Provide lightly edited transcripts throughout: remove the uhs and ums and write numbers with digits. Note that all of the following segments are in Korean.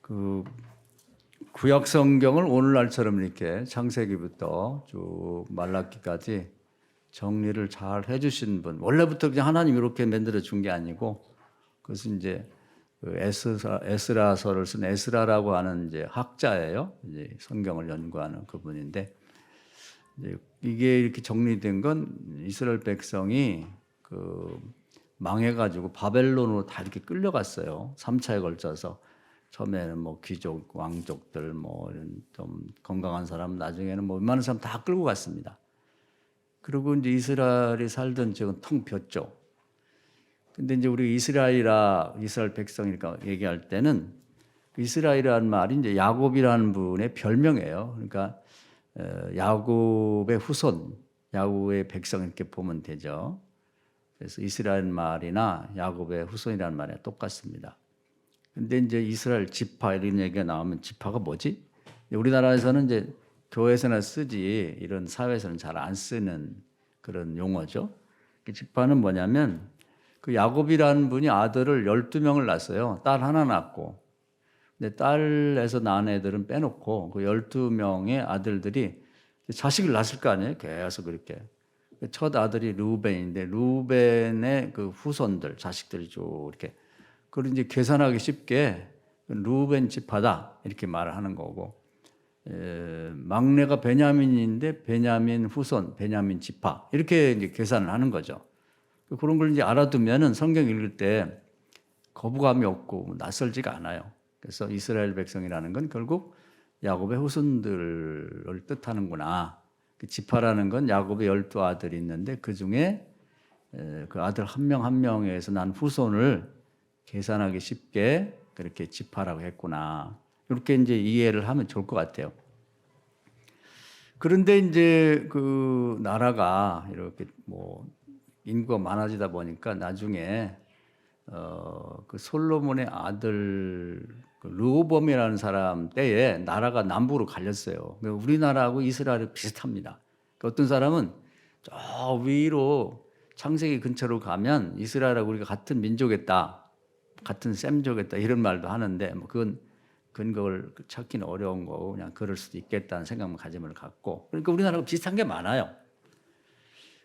그 구약 성경을 오늘날처럼 이렇게 창세기부터 쭉 말라기까지 정리를 잘 해주신 분, 원래부터 그냥 하나님이 이렇게 만들어 준 게 아니고, 그것은 이제 그 에스라서를 쓴 에스라라고 하는 이제 학자예요. 이제 성경을 연구하는 그분인데, 이제 이게 이렇게 정리된 건 이스라엘 백성이 그 망해가지고 바벨론으로 다 이렇게 끌려갔어요. 3차에 걸쳐서. 처음에는 뭐 귀족, 왕족들, 뭐 이런 좀 건강한 사람, 나중에는 뭐 웬만한 사람 다 끌고 갔습니다. 그리고 이제 이스라엘이 살던 지역은 텅 비었죠. 근데 이제 우리 이스라엘 백성이니까 얘기할 때는 이스라엘이라는 말이 이제 야곱이라는 분의 별명이에요. 그러니까 야곱의 후손, 야곱의 백성 이렇게 보면 되죠. 그래서 이스라엘 말이나 야곱의 후손이라는 말이 똑같습니다. 근데 이제 이스라엘 지파 이런 얘기가 나오면 지파가 뭐지? 우리나라에서는 이제 교회에서나 쓰지 이런 사회에서는 잘 안 쓰는 그런 용어죠. 지파는 뭐냐면 그 야곱이라는 분이 아들을 12명을 낳았어요. 딸 하나 낳고. 근데 딸에서 낳은 애들은 빼놓고 그 12명의 아들들이 자식을 낳았을 거 아니에요. 계속 그렇게. 첫 아들이 르우벤인데 르우벤의 그 후손들, 자식들이 쭉 이렇게 그걸 이제 계산하기 쉽게 르우벤 지파다 이렇게 말을 하는 거고, 막내가 베냐민인데 베냐민 후손, 베냐민 지파 이렇게 이제 계산을 하는 거죠. 그런 걸 이제 알아두면은 성경 읽을 때 거부감이 없고 낯설지가 않아요. 그래서 이스라엘 백성이라는 건 결국 야곱의 후손들을 뜻하는구나. 그 지파라는 건 야곱의 12아들이 있는데 그 중에 그 아들 한 명 한 명에서 난 후손을 계산하기 쉽게 그렇게 지파라고 했구나. 이렇게 이제 이해를 하면 좋을 것 같아요. 그런데 이제 그 나라가 이렇게 뭐 인구가 많아지다 보니까 나중에 그 솔로몬의 아들 그 르호보암이라는 사람 때에 나라가 남북으로 갈렸어요. 우리나라하고 이스라엘이 비슷합니다. 어떤 사람은 저 위로 창세기 근처로 가면 이스라엘하고 우리가 같은 민족이다. 같은 셈족이다 이런 말도 하는데 뭐 그건 근거를 찾기는 어려운 거고 그냥 그럴 수도 있겠다는 생각만 가짐을 갖고, 그러니까 우리나라하고 비슷한 게 많아요.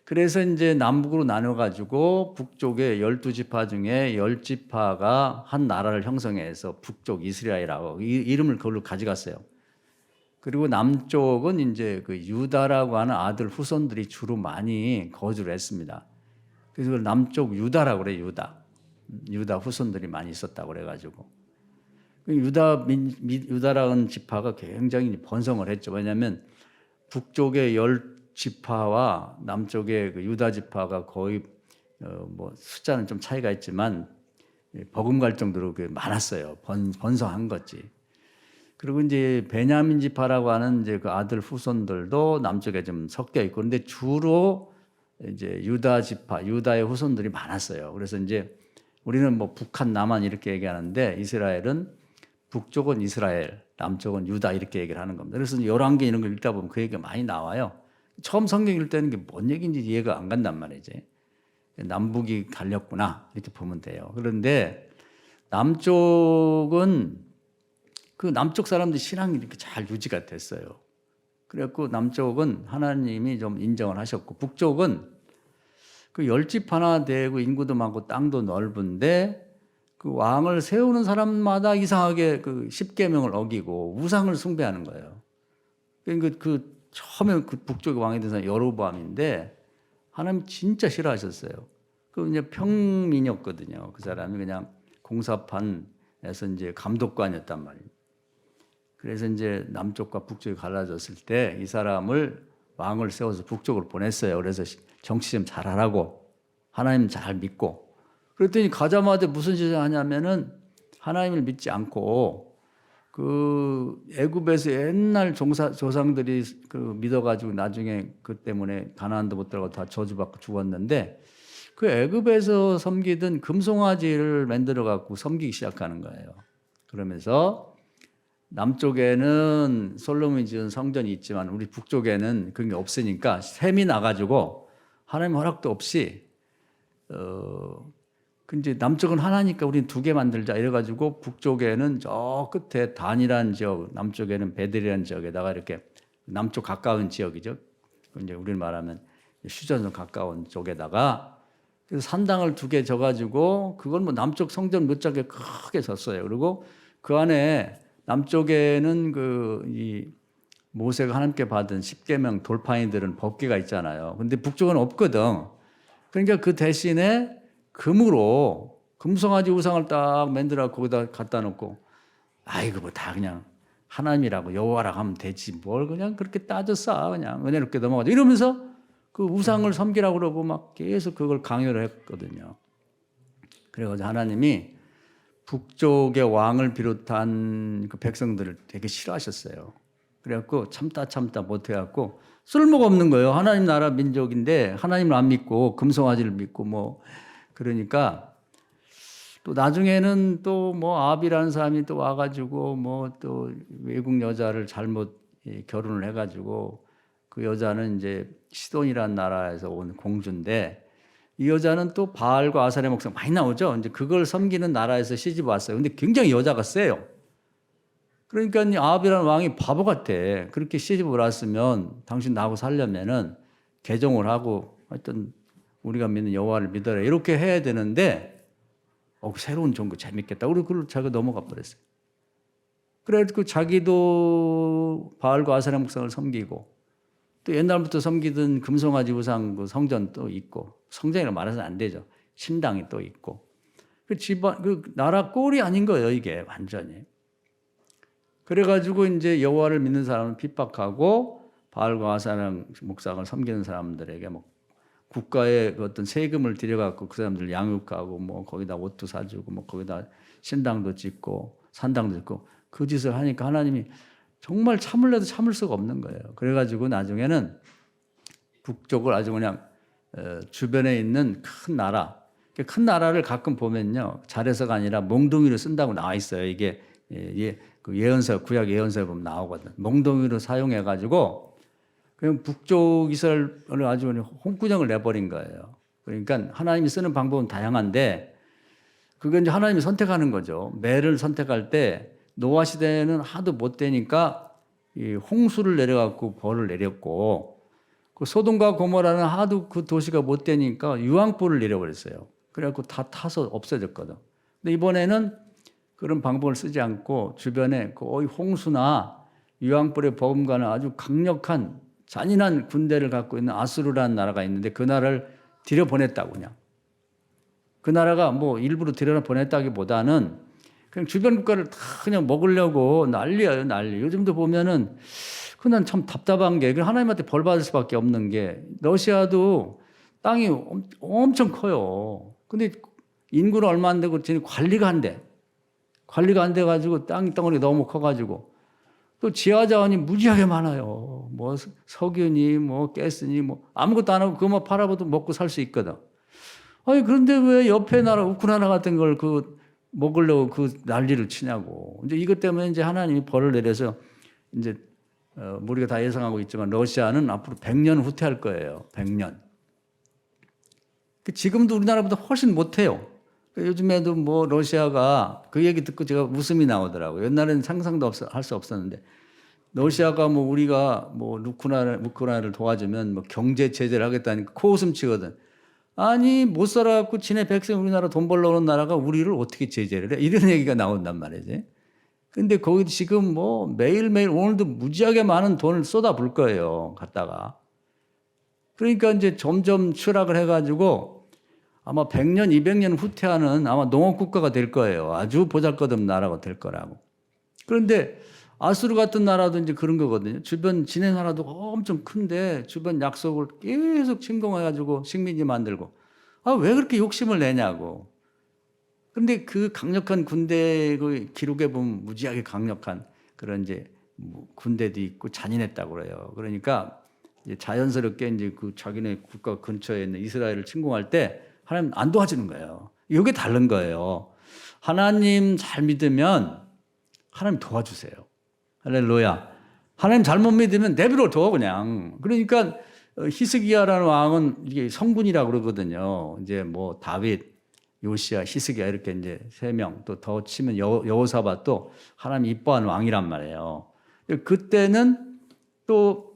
그래서 이제 남북으로 나눠가지고 북쪽에 12지파 중에 10지파가 한 나라를 형성해서 북쪽 이스라엘이라고 이름을 그걸로 가져갔어요. 그리고 남쪽은 이제 그 유다라고 하는 아들 후손들이 주로 많이 거주를 했습니다. 그래서 그걸 남쪽 유다라고 그래요. 유다 후손들이 많이 있었다고 그래가지고 유다라는 지파가 굉장히 번성을 했죠. 왜냐하면 북쪽의 10지파와 남쪽의 그 유다 지파가 거의 뭐 숫자는 좀 차이가 있지만 버금갈 정도로 많았어요. 번성한 거지. 그리고 이제 베냐민 지파라고 하는 이제 그 아들 후손들도 남쪽에 좀 섞여 있고, 그런데 주로 이제 유다 지파, 유다의 후손들이 많았어요. 그래서 이제 우리는 뭐 북한, 남한 이렇게 얘기하는데 이스라엘은 북쪽은 이스라엘, 남쪽은 유다 이렇게 얘기를 하는 겁니다. 그래서 열왕기 이런 걸 읽다 보면 그 얘기가 많이 나와요. 처음 성경 읽을 때는 게 뭔 얘기인지 이해가 안 간단 말이지. 남북이 갈렸구나 이렇게 보면 돼요. 그런데 남쪽은 그 남쪽 사람들 신앙이 이렇게 잘 유지가 됐어요. 그래갖고 남쪽은 하나님이 좀 인정을 하셨고, 북쪽은 그 10집 하나 되고 인구도 많고 땅도 넓은데 그 왕을 세우는 사람마다 이상하게 그 십계명을 어기고 우상을 숭배하는 거예요. 그러니까 그 처음에 그 북쪽의 왕이 된 사람이 여로보암인데 하나님 진짜 싫어하셨어요. 그 이제 평민이었거든요. 그 사람이 그냥 공사판에서 이제 감독관이었단 말이에요. 그래서 이제 남쪽과 북쪽이 갈라졌을 때 이 사람을 왕을 세워서 북쪽으로 보냈어요. 그래서 정치 좀 잘하라고, 하나님 잘 믿고. 그랬더니 가자마자 무슨 짓을 하냐면은 하나님을 믿지 않고 그 애굽에서 옛날 조상들이 그 믿어가지고 나중에 그 때문에 가나안도 못 들어가고 다 저주받고 죽었는데 그 애굽에서 섬기던 금송아지를 만들어 갖고 섬기기 시작하는 거예요. 그러면서 남쪽에는 솔로몬이 지은 성전이 있지만 우리 북쪽에는 그런 게 없으니까 셈이 나가지고 하나님 허락도 없이 그 이제 남쪽은 하나니까 우리는 두 개 만들자 이래가지고 북쪽에는 저 끝에 단이라는 지역, 남쪽에는 베델이라는 지역에다가 이렇게 남쪽 가까운 지역이죠. 이제 우리는 말하면 휴전선 가까운 쪽에다가 그래서 산당을 두 개 져가지고 그걸 뭐 남쪽 성전 몇 장에 크게 졌어요. 그리고 그 안에 남쪽에는 이 모세가 하나님께 받은 십계명 돌판이들은 법궤가 있잖아요. 근데 북쪽은 없거든. 그러니까 그 대신에 금으로 금송아지 우상을 딱 만들어 거기다 갖다 놓고 아이고 뭐 다 그냥 하나님이라고 여호와라고 하면 되지 뭘 그냥 그렇게 따져 싸 그냥 은혜롭게 넘어가죠 이러면서 그 우상을 섬기라고 그러고 막 계속 그걸 강요를 했거든요. 그래가지고 하나님이 북쪽의 왕을 비롯한 그 백성들을 되게 싫어하셨어요. 그래갖고 참다 못해갖고 쓸모가 없는 거예요. 하나님 나라 민족인데 하나님을 안 믿고 금송아지를 믿고 뭐 그러니까 또 나중에는 또 뭐 아합이라는 사람이 또 와가지고 뭐 또 외국 여자를 잘못 결혼을 해가지고 그 여자는 이제 시돈이라는 나라에서 온 공주인데 이 여자는 또 바알과 아사레 목상 많이 나오죠. 이제 그걸 섬기는 나라에서 시집 왔어요. 근데 굉장히 여자가 세요. 그러니까 아합이라는 왕이 바보 같아. 그렇게 시집을 왔으면 당신 나하고 살려면은 개종을 하고 하여튼 우리가 믿는 여호와를 믿어라 이렇게 해야 되는데 새로운 종교 재밌겠다. 우리 그걸 자기가 넘어가 버렸어요. 그래서 자기도 바알과 아사레 목상을 섬기고 또 옛날부터 섬기던 금송아지 우상 그 성전 또 있고 성전이라고 말해서는 안 되죠. 신당이 또 있고 그 집안 그 나라 꼴이 아닌 거예요 이게 완전히. 그래가지고 이제 여호와를 믿는 사람은 핍박하고 바알과 아사레 목상을 섬기는 사람들에게 뭐 국가의 그 어떤 세금을 들여갖고 그 사람들 양육하고 뭐 거기다 옷도 사주고 뭐 거기다 신당도 짓고 산당도 짓고 그 짓을 하니까 하나님이 정말 참을래도 참을 수가 없는 거예요. 그래가지고 나중에는 북쪽을 아주 그냥 주변에 있는 큰 나라, 큰 나라를 가끔 보면요 잘해서가 아니라 몽둥이로 쓴다고 나와 있어요. 이게 그 예언서 구약 예언서에 보면 나오거든. 몽둥이로 사용해가지고. 그럼 북쪽 이스라엘을 아주 홍구정을 내버린 거예요. 그러니까 하나님이 쓰는 방법은 다양한데 그건 이제 하나님이 선택하는 거죠. 매를 선택할 때 노아 시대에는 하도 못 되니까 이 홍수를 내려갖고 벌을 내렸고 그 소돔과 고모라는 하도 그 도시가 못 되니까 유황불을 내려버렸어요. 그래갖고 다 타서 없어졌거든. 근데 이번에는 그런 방법을 쓰지 않고 주변에 거의 홍수나 유황불의 버금가는 아주 강력한 잔인한 군대를 갖고 있는 아수르라는 나라가 있는데 그 나라를 들여보냈다고 그냥. 그 나라가 뭐 일부러 들여보냈다기보다는 그냥 주변 국가를 다 그냥 먹으려고 난리예요, 난리. 요즘도 보면은 그난 참 답답한 게 하나님한테 벌 받을 수밖에 없는 게 러시아도 땅이 엄청 커요. 근데 인구는 얼마 안 되고 관리가 안 돼. 관리가 안 돼가지고 땅덩어리 너무 커가지고 또 지하 자원이 무지하게 많아요. 뭐 석유니 뭐 가스니 뭐 아무것도 안 하고 그것만 팔아봐도 먹고 살 수 있거든. 아니 그런데 왜 옆에 나라 우크라이나 같은 걸 그 먹으려고 그 난리를 치냐고. 이제 이것 때문에 이제 하나님이 벌을 내려서 이제 우리가 다 예상하고 있지만 러시아는 앞으로 100년 후퇴할 거예요. 100년. 지금도 우리나라보다 훨씬 못해요. 요즘에도 뭐 러시아가 그 얘기 듣고 제가 웃음이 나오더라고요. 옛날에는 상상도 할 수 없었는데 러시아가 뭐 우리가 뭐 우크라이나를 도와주면 뭐 경제 제재를 하겠다니까 코웃음 치거든. 아니 못 살아갖고 지네 백성 우리나라 돈 벌러 오는 나라가 우리를 어떻게 제재를 해? 이런 얘기가 나온단 말이지. 근데 거기 지금 뭐 매일매일 오늘도 무지하게 많은 돈을 쏟아부을 거예요. 갖다가. 그러니까 이제 점점 추락을 해가지고 아마 100년, 200년 후퇴하는 아마 농업국가가 될 거예요. 아주 보잘것없는 나라가 될 거라고. 그런데 아수르 같은 나라도 이제 그런 거거든요. 주변 지네 나라도 엄청 큰데 주변 약속을 계속 침공해가지고 식민지 만들고. 아, 왜 그렇게 욕심을 내냐고. 그런데 그 강력한 군대 그 기록에 보면 무지하게 강력한 그런 이제 뭐 군대도 있고 잔인했다고 그래요. 그러니까 이제 자연스럽게 이제 그 자기네 국가 근처에 있는 이스라엘을 침공할 때 하나님 안 도와주는 거예요. 이게 다른 거예요. 하나님 잘 믿으면 하나님 도와주세요. 할렐루야. 하나님 잘못 믿으면 내버려 둬 그냥. 그러니까 히스기야라는 왕은 이게 성군이라고 그러거든요. 이제 뭐 다윗 요시야, 히스기야 이렇게 이제 3명 또 더 치면 여호사밧도 하나님 이뻐하는 왕이란 말이에요. 그때는 또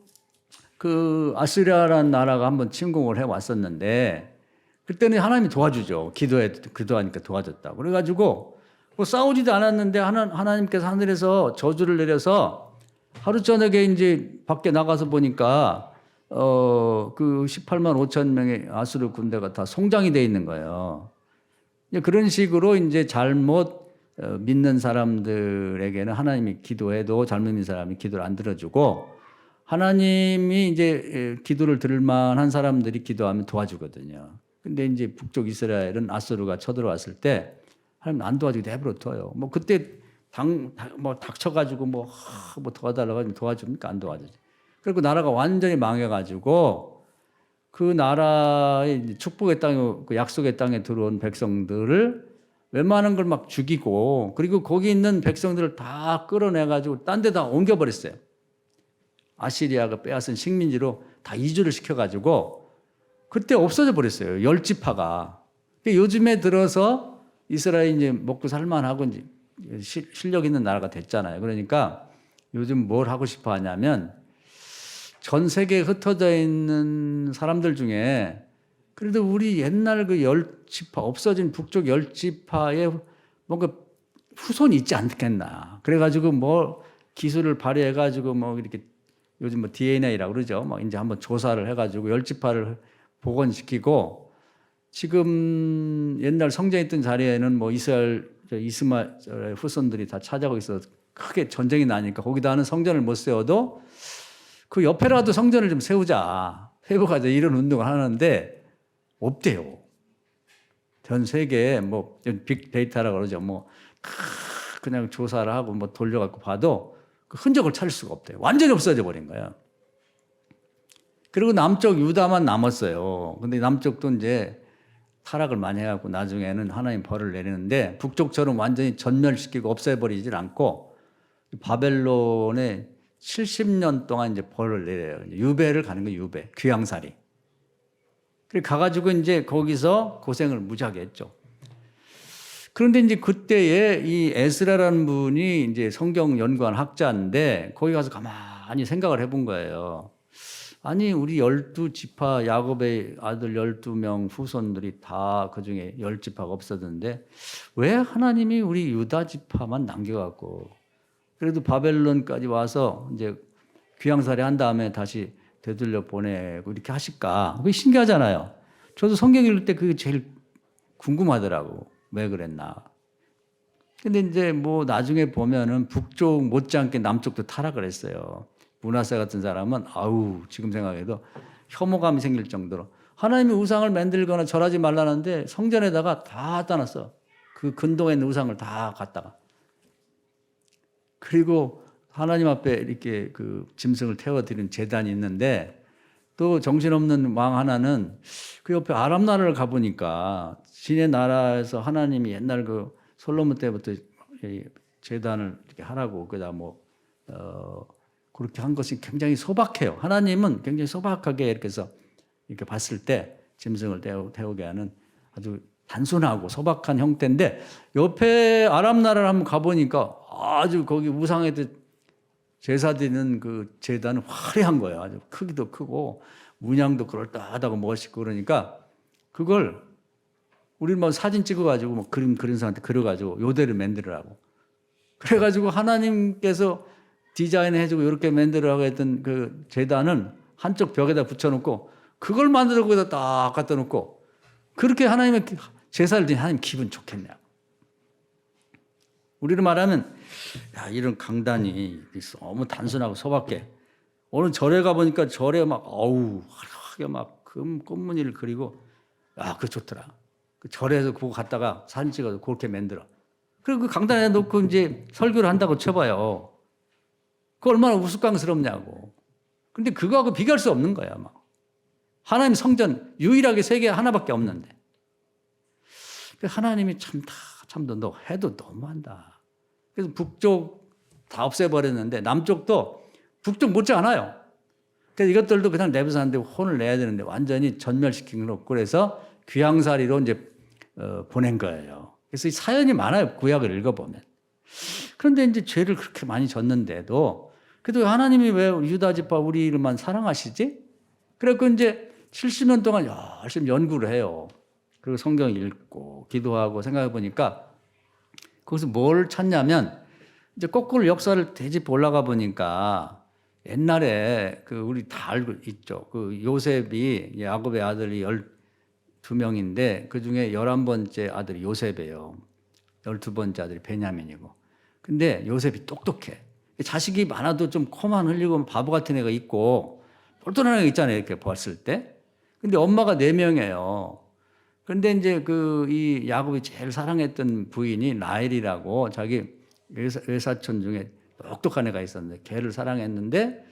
그 아스리아라는 나라가 한번 침공을 해 왔었는데 그때는 하나님이 도와주죠. 기도하니까 도와줬다. 그래가지고 뭐 싸우지도 않았는데 하나님께서 하늘에서 저주를 내려서 하루 저녁에 이제 밖에 나가서 보니까 그 18만 5천 명의 아수르 군대가 다 송장이 돼 있는 거예요. 그런 식으로 이제 잘못 믿는 사람들에게는 하나님이 기도해도 잘못 믿는 사람이 기도를 안 들어주고 하나님이 이제 기도를 들을 만한 사람들이 기도하면 도와주거든요. 근데 이제 북쪽 이스라엘은 아수르가 쳐들어왔을 때 하나님 안 도와주고 내버려 둬요. 뭐 그때 닥쳐가지고 뭐 도와달라고 하면 도와줍니까? 안 도와주지. 그리고 나라가 완전히 망해가지고 그 나라의 축복의 땅에, 그 약속의 땅에 들어온 백성들을 웬만한 걸 막 죽이고 그리고 거기 있는 백성들을 다 끌어내가지고 딴 데다 옮겨버렸어요. 아시리아가 빼앗은 식민지로 다 이주를 시켜가지고 그때 없어져 버렸어요. 10지파가. 요즘에 들어서 이스라엘이 이제 먹고 살만하고 이제 실력 있는 나라가 됐잖아요. 그러니까 요즘 뭘 하고 싶어 하냐면 전 세계에 흩어져 있는 사람들 중에 그래도 우리 옛날 그 10지파, 없어진 북쪽 10지파에 뭔가 후손이 있지 않겠나. 그래가지고 뭐 기술을 발휘해가지고 뭐 이렇게 요즘 뭐 DNA라고 그러죠. 막 이제 한번 조사를 해가지고 10지파를 복원시키고 지금 옛날 성전했던 자리에는 뭐 이스마엘 후손들이 다 찾아오고 있어서 크게 전쟁이 나니까 거기다 하는 성전을 못 세워도 그 옆에라도 성전을 좀 세우자, 회복하자 이런 운동을 하는데 없대요. 전 세계에 뭐 빅데이터라고 그러죠. 뭐 그냥 조사를 하고 뭐 돌려갖고 봐도 그 흔적을 찾을 수가 없대요. 완전히 없어져 버린 거예요. 그리고 남쪽 유다만 남았어요. 근데 남쪽도 이제 타락을 많이 해갖고 나중에는 하나님 벌을 내리는데 북쪽처럼 완전히 전멸시키고 없애버리질 않고 바벨론에 70년 동안 이제 벌을 내려요. 유배를 가는 거예요. 유배. 귀양살이. 그래 가가지고 이제 거기서 고생을 무지하게 했죠. 그런데 이제 그때에 이 에스라라는 분이 이제 성경 연구한 학자인데 거기 가서 가만히 생각을 해본 거예요. 아니 우리 12지파 야곱의 아들 12명 후손들이 다 그중에 10지파가 없었는데 왜 하나님이 우리 유다 지파만 남겨갖고 그래도 바벨론까지 와서 이제 귀양살이 한 다음에 다시 되돌려 보내고 이렇게 하실까? 그게 신기하잖아요. 저도 성경 읽을 때 그게 제일 궁금하더라고. 왜 그랬나. 근데 이제 뭐 나중에 보면은 북쪽 못지않게 남쪽도 타락을 했어요. 므낫세 같은 사람은 지금 생각해도 혐오감이 생길 정도로 하나님이 우상을 만들거나 절하지 말라는데 성전에다가 다 따놨어. 그 근동에 있는 우상을 다 갖다가. 그리고 하나님 앞에 이렇게 그 짐승을 태워드리는 제단이 있는데 또 정신없는 왕 하나는 그 옆에 아람 나라를 가보니까 지네 나라에서 하나님이 옛날 그 솔로몬 때부터 제단을 이렇게 하라고 그다 그렇게 한 것이 굉장히 소박해요. 하나님은 굉장히 소박하게 이렇게 해서 이렇게 봤을 때 짐승을 태우게 하는 아주 단순하고 소박한 형태인데 옆에 아람 나라를 한번 가보니까 아주 거기 우상에 제사 드리는 그 제단은 화려한 거예요. 아주 크기도 크고 문양도 그럴듯하고 멋있고 그러니까 그걸 우리 뭐 사진 찍어가지고 뭐 그림 그린 사람한테 그려가지고 요대로 만들으라고. 그래가지고 하나님께서 디자인해주고 이렇게 만들으라고 했던 그 제단은 한쪽 벽에다 붙여놓고 그걸 만들어 거기다 딱 갖다 놓고 그렇게 하나님의 제사를 드리면 하나님 기분 좋겠네요. 우리로 말하면 이런 강단이 너무 단순하고 소박해. 오늘 절에 가보니까 절에 막 화려하게 막 꽃무늬를 그리고 그거 좋더라. 그 절에서 그거 갖다가 사진 찍어서 그렇게 만들어. 그리고 그 강단에 놓고 이제 설교를 한다고 쳐봐요. 그거 얼마나 우스꽝스럽냐고. 근데 그거하고 비교할 수 없는 거야. 막. 하나님 성전 유일하게 세계 하나밖에 없는데. 하나님이 참도 너 해도 너무한다. 그래서 북쪽 다 없애버렸는데 남쪽도 북쪽 못지 않아요. 그래서 이것들도 그냥 내버려서는데 혼을 내야 되는데 완전히 전멸시킨 건 없고 그래서 귀양살이로 이제 보낸 거예요. 그래서 이 사연이 많아요. 구약을 읽어보면. 그런데 이제 죄를 그렇게 많이 졌는데도 그래도 하나님이 왜 유다 지파 우리를만 사랑하시지? 그래서 이제 70년 동안 열심히 연구를 해요. 그리고 성경 읽고 기도하고 생각해 보니까 거기서 뭘 찾냐면 이제 거꾸로 역사를 되짚어 올라가 보니까 옛날에 그 우리 다 알고 있죠. 그 요셉이 야곱의 아들이 12명인데 그 중에 11번째 아들이 요셉이에요. 12번째 아들이 베냐민이고. 근데 요셉이 똑똑해. 자식이 많아도 좀 코만 흘리고 바보 같은 애가 있고 똘똘한 애가 있잖아요. 이렇게 봤을 때. 근데 엄마가 4명이에요. 그런데 이제 이 야곱이 제일 사랑했던 부인이 라헬이라고 자기 외사촌 중에 똑똑한 애가 있었는데 걔를 사랑했는데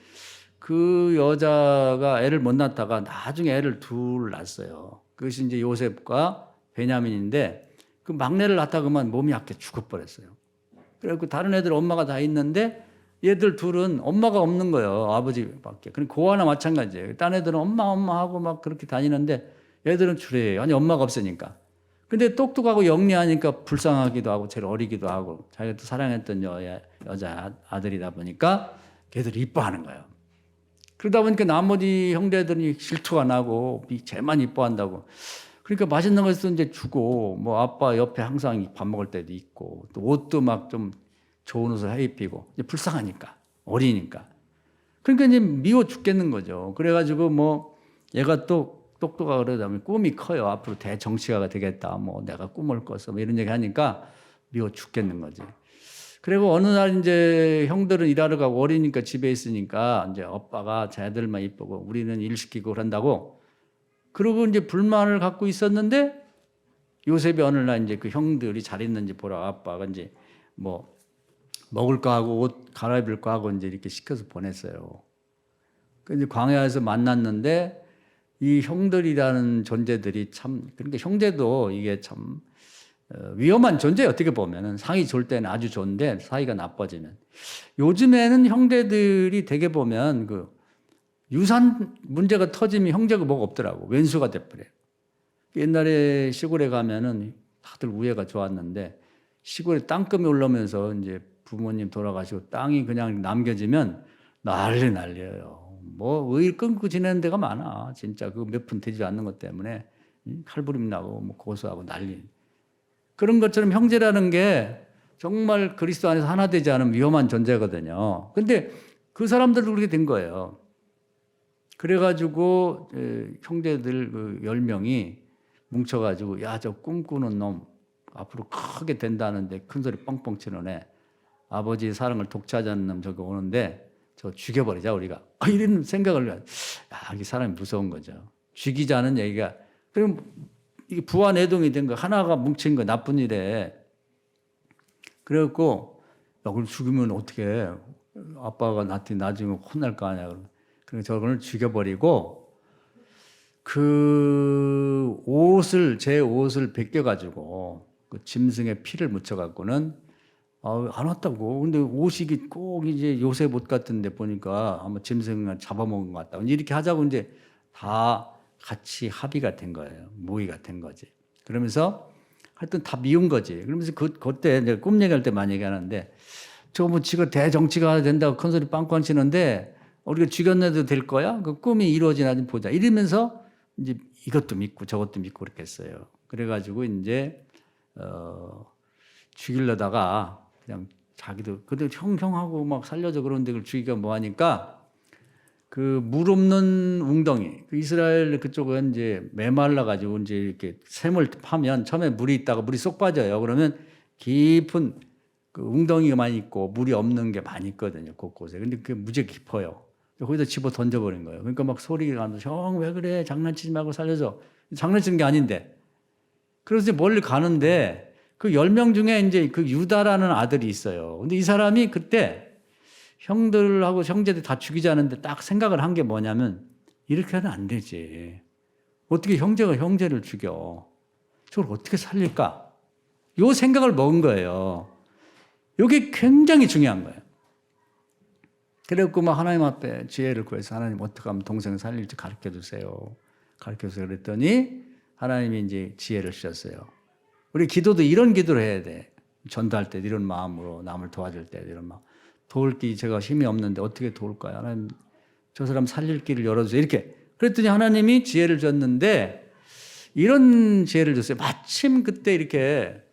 그 여자가 애를 못 낳다가 나중에 애를 둘 낳았어요. 그것이 이제 요셉과 베냐민인데 그 막내를 낳다가 그만 몸이 약해 죽어버렸어요. 그래갖고 다른 애들 엄마가 다 있는데 얘들 둘은 엄마가 없는 거예요. 아버지밖에. 그리고 고아나 마찬가지예요. 딴 애들은 엄마 하고 막 그렇게 다니는데 얘들은 주례예요. 아니 엄마가 없으니까. 근데 똑똑하고 영리하니까 불쌍하기도 하고 제일 어리기도 하고 자기가 또 사랑했던 여자 아들이다 보니까 걔들이 이뻐하는 거예요. 그러다 보니까 나머지 형제들이 질투가 나고 쟤만 이뻐한다고. 그러니까 맛있는 것도 이제 주고 뭐 아빠 옆에 항상 밥 먹을 때도 있고 또 옷도 막 좀 좋은 옷을 해 입히고 불쌍하니까 어리니까. 그러니까 이제 미워 죽겠는 거죠. 그래가지고 뭐 얘가 또 똑똑하고 그러다 보면 꿈이 커요. 앞으로 대정치가가 되겠다. 뭐 내가 꿈을 꿨어. 뭐 이런 얘기 하니까 미워 죽겠는 거지. 그리고 어느 날 이제 형들은 일하러 가고 어리니까 집에 있으니까 이제 오빠가 쟤들만 이쁘고 우리는 일 시키고 그런다고 그러고 이제 불만을 갖고 있었는데 요셉이 어느 날 이제 그 형들이 잘 있는지 보러 아빠가 이제 뭐 먹을 거 하고 옷 갈아입을 거 하고 이제 이렇게 시켜서 보냈어요. 근데 광야에서 만났는데 이 형들이라는 존재들이 참 그러니까 형제도 이게 참 위험한 존재예요. 어떻게 보면은 상이 좋을 때는 아주 좋은데 사이가 나빠지면 요즘에는 형제들이 되게 보면 그 유산 문제가 터지면 형제가 뭐가 없더라고. 왼수가 돼버려요. 옛날에 시골에 가면은 다들 우애가 좋았는데 시골에 땅금이 올라오면서 이제 부모님 돌아가시고 땅이 그냥 남겨지면 난리예요. 뭐 의 끊고 지내는 데가 많아. 진짜 그 몇 푼 되지 않는 것 때문에 칼부림 나고 뭐 고소하고 난리. 그런 것처럼 형제라는 게 정말 그리스도 안에서 하나 되지 않은 위험한 존재거든요. 근데 그 사람들도 그렇게 된 거예요. 그래가지고 형제들 그 10명이 뭉쳐가지고 야, 저 꿈꾸는 놈 앞으로 크게 된다는데 큰 소리 뻥뻥 치는 애 아버지의 사랑을 독차지하는 놈 저거 오는데 저 죽여버리자 우리가 이런 생각을 이 사람이 무서운 거죠. 죽이자는 얘기가 그럼 이게 부화내동이 된 거 하나가 뭉친 거 나쁜 일에 그래갖고 야 그걸 죽이면 어떻게 해? 아빠가 나중에 혼날 거 아니야. 그래서 저걸 죽여버리고 그 제 옷을 벗겨가지고 그 짐승의 피를 묻혀갖고는 안 왔다고. 근데 옷이 꼭 이제 요셉 옷 같은데 보니까 아마 짐승을 잡아먹은 것 같다. 이렇게 하자고 이제 다 같이 합의가 된 거예요. 모의가 된 거지. 그러면서 하여튼 다 미운 거지. 그러면서 그때 내가 꿈 얘기할 때 많이 얘기하는데 저거 뭐 지가 대정치가 된다고 큰소리 빵빵 치는데 우리가 죽였는데도 될 거야? 그 꿈이 이루어지나 좀 보자. 이러면서 이제 이것도 믿고 저것도 믿고 그렇게 했어요. 그래가지고 이제 죽이려다가 그냥 자기도 근데 형하고 막 살려줘 그런데 그걸 죽이가 뭐 하니까 그 물 없는 웅덩이 그 이스라엘 그쪽은 이제 메말라 가지고 이제 이렇게 샘을 파면 처음에 물이 있다가 물이 쏙 빠져요. 그러면 깊은 그 웅덩이가 많이 있고 물이 없는 게 많이 있거든요. 곳곳에. 근데 그게 무지하게 깊어요. 거기다 집어 던져버린 거예요. 그러니까 막 소리가 나면서 형 왜 그래 장난치지 말고 살려줘. 장난치는 게 아닌데. 그래서 이제 멀리 가는데 그 10명 중에 이제 그 유다라는 아들이 있어요. 근데 이 사람이 그때 형들하고 형제들 다 죽이자는데 딱 생각을 한 게 뭐냐면 이렇게 하면 안 되지. 어떻게 형제가 형제를 죽여. 저걸 어떻게 살릴까? 요 생각을 먹은 거예요. 이게 굉장히 중요한 거예요. 그래갖고 막 하나님 앞에 지혜를 구해서 하나님 어떻게 하면 동생을 살릴지 가르쳐 주세요. 가르쳐 주세요. 그랬더니 하나님이 이제 지혜를 주셨어요. 우리 기도도 이런 기도를 해야 돼. 전도할 때 이런 마음으로 남을 도와줄 때 이런 마음. 도울 게 제가 힘이 없는데 어떻게 도울까요? 하나님 저 사람 살릴 길을 열어주세요. 이렇게. 그랬더니 하나님이 지혜를 줬는데 이런 지혜를 줬어요. 마침 그때 이렇게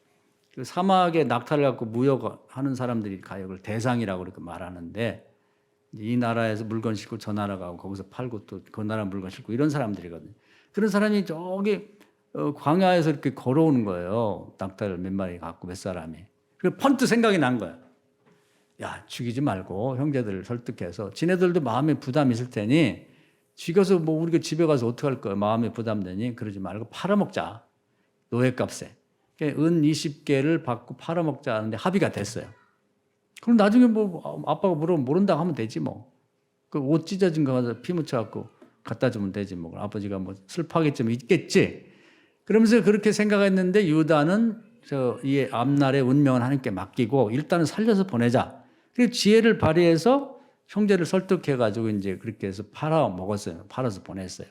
그 사막에 낙타를 갖고 무역하는 사람들이 가역을 대상이라고 그렇게 말하는데 이 나라에서 물건 싣고 저 나라 가고 거기서 팔고 또 그 나라 물건 싣고 이런 사람들이거든요. 그런 사람이 저기 광야에서 이렇게 걸어오는 거예요. 낙타를 몇 마리 갖고 몇 사람이. 그래서 펀트 생각이 난 거예요. 야, 죽이지 말고 형제들을 설득해서 지네들도 마음에 부담이 있을 테니 죽여서 뭐 우리가 집에 가서 어떡할 거야. 마음에 부담되니 그러지 말고 팔아먹자. 노예값에. 은 20개를 받고 팔아먹자 하는데 합의가 됐어요. 그럼 나중에 뭐 아빠가 물어보면 모른다고 하면 되지 뭐. 그 옷 찢어진 거 가서 피 묻혀갖고 갖다 주면 되지 뭐. 아버지가 뭐 슬퍼하겠지만 있겠지. 그러면서 그렇게 생각했는데 유다는 이 앞날의 운명은 하나님께 맡기고 일단은 살려서 보내자. 그리고 지혜를 발휘해서 형제를 설득해가지고 이제 그렇게 해서 팔아먹었어요. 팔아서 보냈어요.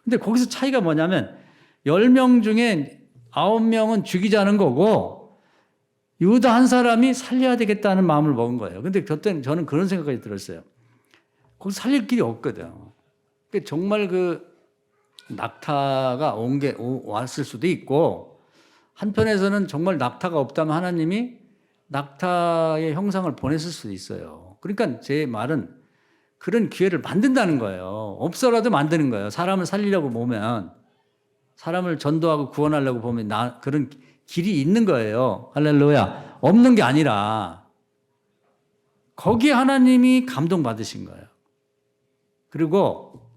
근데 거기서 차이가 뭐냐면 10명 중에 9명은 죽이자는 거고 유다 한 사람이 살려야 되겠다는 마음을 먹은 거예요. 근데 그때는 저는 그런 생각까지 들었어요. 거기서 살릴 길이 없거든. 정말 그 낙타가 왔을 수도 있고 한편에서는 정말 낙타가 없다면 하나님이 낙타의 형상을 보냈을 수도 있어요. 그러니까 제 말은 그런 기회를 만든다는 거예요. 없어라도 만드는 거예요. 사람을 살리려고 보면 사람을 전도하고 구원하려고 보면 그런 길이 있는 거예요. 할렐루야. 없는 게 아니라 거기에 하나님이 감동받으신 거예요. 그리고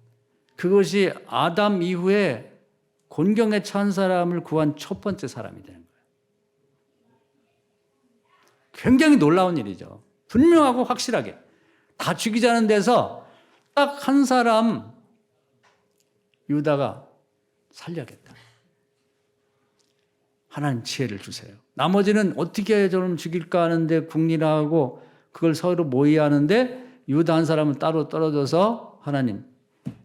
그것이 아담 이후에 곤경에 처한 사람을 구한 첫 번째 사람이 되는 거예요. 굉장히 놀라운 일이죠. 분명하고 확실하게. 다 죽이자는 데서 딱 한 사람 유다가 살려야겠다. 하나님 지혜를 주세요. 나머지는 어떻게 저놈 죽일까 하는데 궁리하고 그걸 서로 모의하는데 유다 한 사람은 따로 떨어져서 하나님